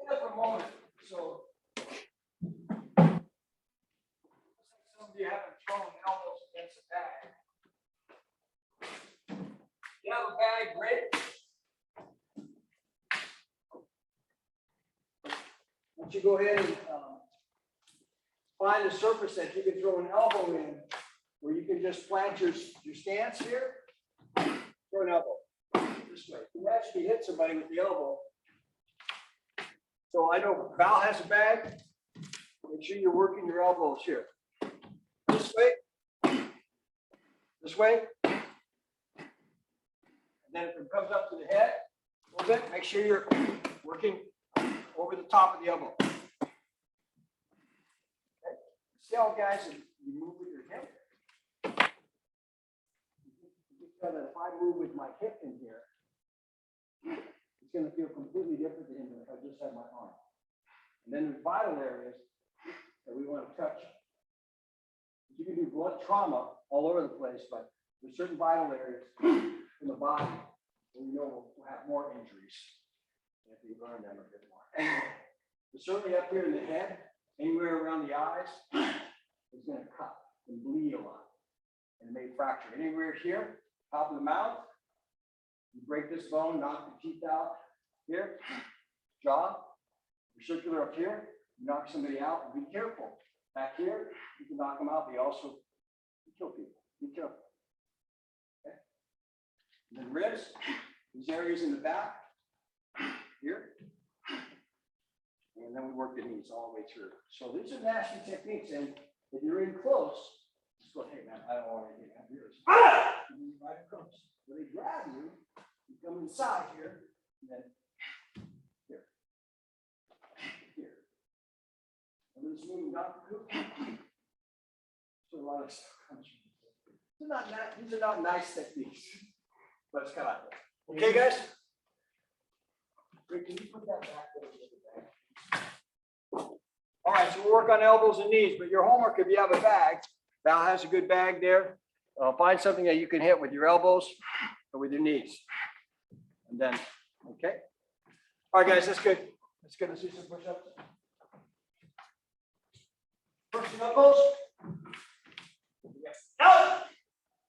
For a moment. So some of you haven't thrown elbows against a bag. You have a bag, great. Once you go ahead and find a surface that you can throw an elbow in, where you can just plant your stance here, throw an elbow this way. You actually hit somebody with the elbow. So I know Val has a bag. Make sure you're working your elbows here. This way. This way. And then if it comes up to the head a little bit, make sure you're working over the top of the elbow. Okay. See how guys, you move with your hip. You can tell that if I move with my hip in here, it's going to feel completely different than if I just have my arm. And then there's vital areas that we want to touch. You can do blood trauma all over the place, but there's certain vital areas in the body where we know we'll have more injuries if we learn them a bit more. But certainly up here in the head, anywhere around the eyes, it's going to cut and bleed a lot and may fracture. Anywhere here, top of the mouth, you break this bone, knock the teeth out here, jaw, you're circular up here, you knock somebody out, be careful. Back here, you can knock them out, they also kill people. Be careful. Okay. And then ribs, these areas in the back, here. And then we work the knees all the way through. So these are nasty techniques, and if you're in close, just go, hey man, I don't want to get yours. Right across. When they grab you, you come inside here, and then here. Here. And this moving Dr. Coop. So a lot of stuff comes from these are not nice techniques, but it's kind of like that. Okay, guys? Rick, can you put that back there? All right, so we'll work on elbows and knees, but your homework, if you have a bag, Val has a good bag there. Find something that you can hit with your elbows or with your knees. And then, okay. All right, guys, that's good. Let's get to do some push-ups. First elbows. Yes. Down,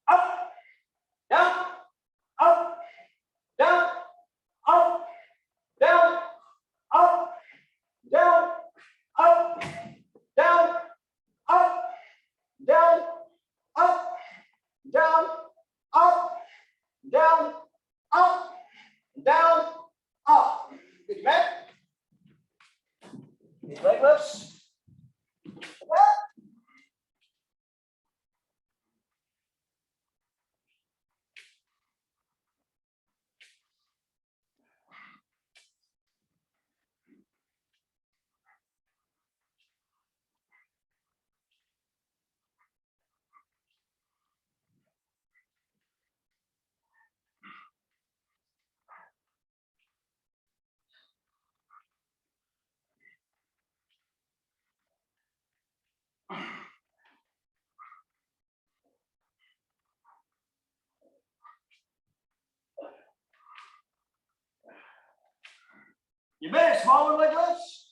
up, down, up, down, up, down, up, down, up, down, up, down, up, down, up, down, up, down, up. Good, man. Leg lifts. You may, smaller like this.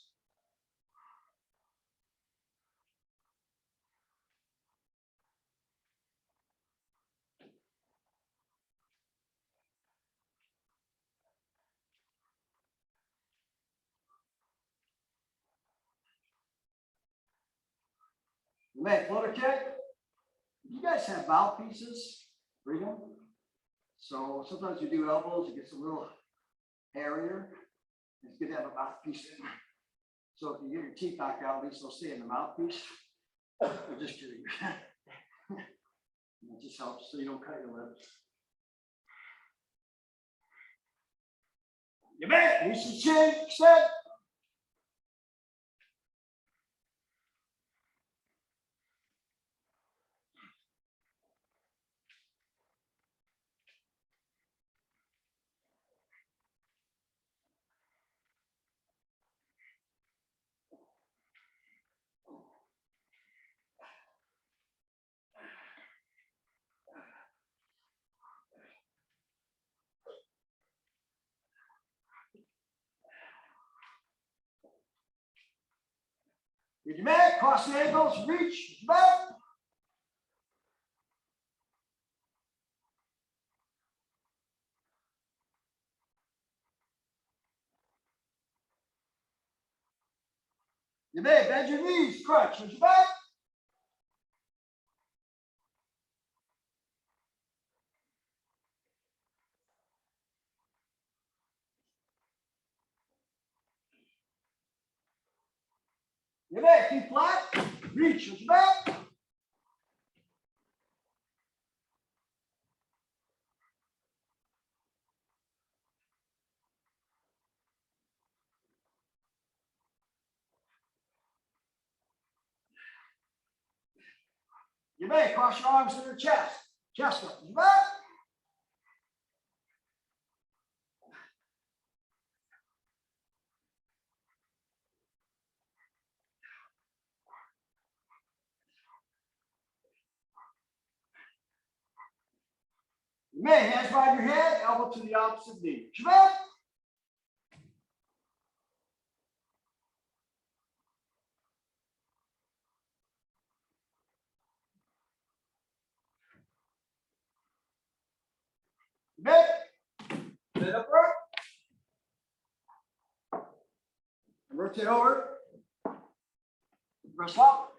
You may, floater kick. You guys have mouthpieces, read them. So sometimes you do elbows, it gets a little hairier. It's good to have a mouthpiece in. So if you get your teeth knocked out, at least they'll stay in the mouthpiece. I'm just kidding. It just helps so you don't cut your lips. You may, use your chin, extend. With your mat, cross the ankles, reach, back. You may bend your knees, crunch, with your back. You may keep flat, reach with your back. You may cross your arms to your chest, chest up, your back. You may hands behind your head, elbow to the opposite knee. Your back. You may sit up, rotate over, press up,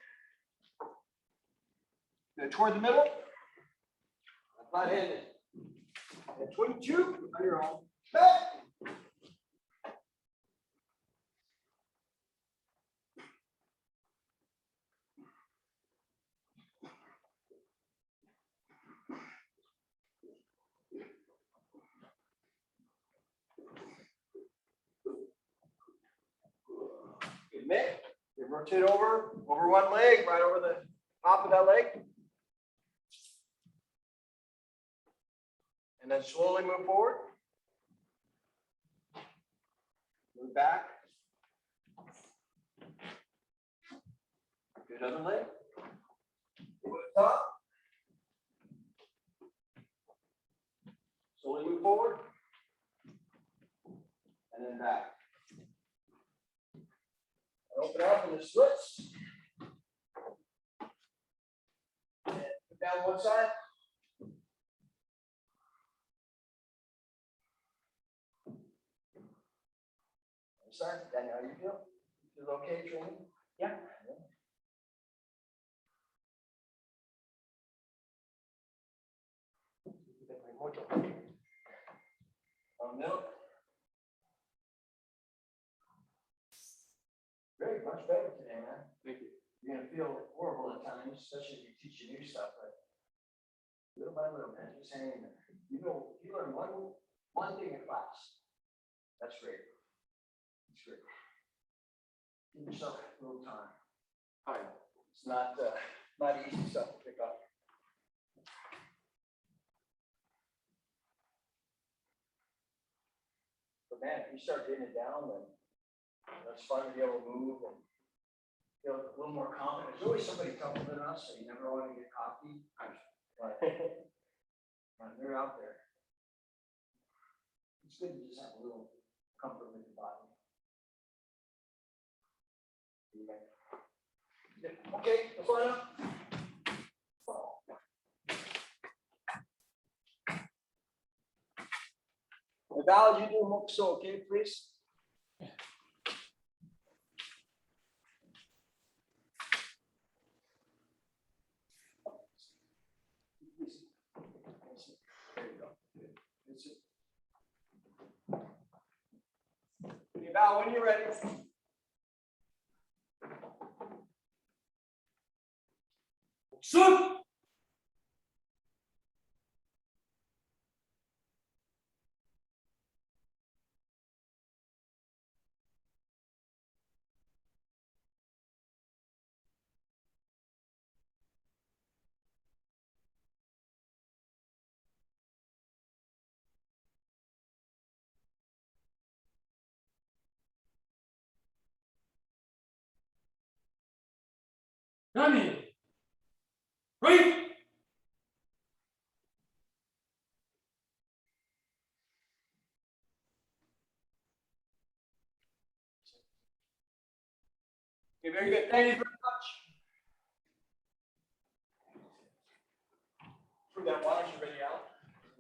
go toward the middle, flat handed, and 22 on your own, back. Admit, you rotate over one leg, right over the top of that leg. And then slowly move forward. Move back. Good other leg. Move to the top. Slowly move forward. And then back. Open up in the splits. And put down one side. Other side. Daniel, how you feel? You feel okay training? Yeah. Mucho. Middle. Great, much better today, man. Thank you. You're gonna feel horrible at times, especially if you teach new stuff, but little by little, man, just hang in there. You learn one thing in class. That's great. That's great. Give yourself a little time. It's not easy stuff to pick up. But man, if you start getting it down, then it's fun to be able to move and feel a little more confident. There's always somebody tougher than us, so you never want to get cocky. But they're out there. It's good to just have a little comfort with your body. Okay, that's all enough. Val, you do hook so, okay, please? There you go. That's it. Okay, Val, when you're ready. Shoot! Dummy! Right! Okay, very good. Thank you very much. For that, why don't you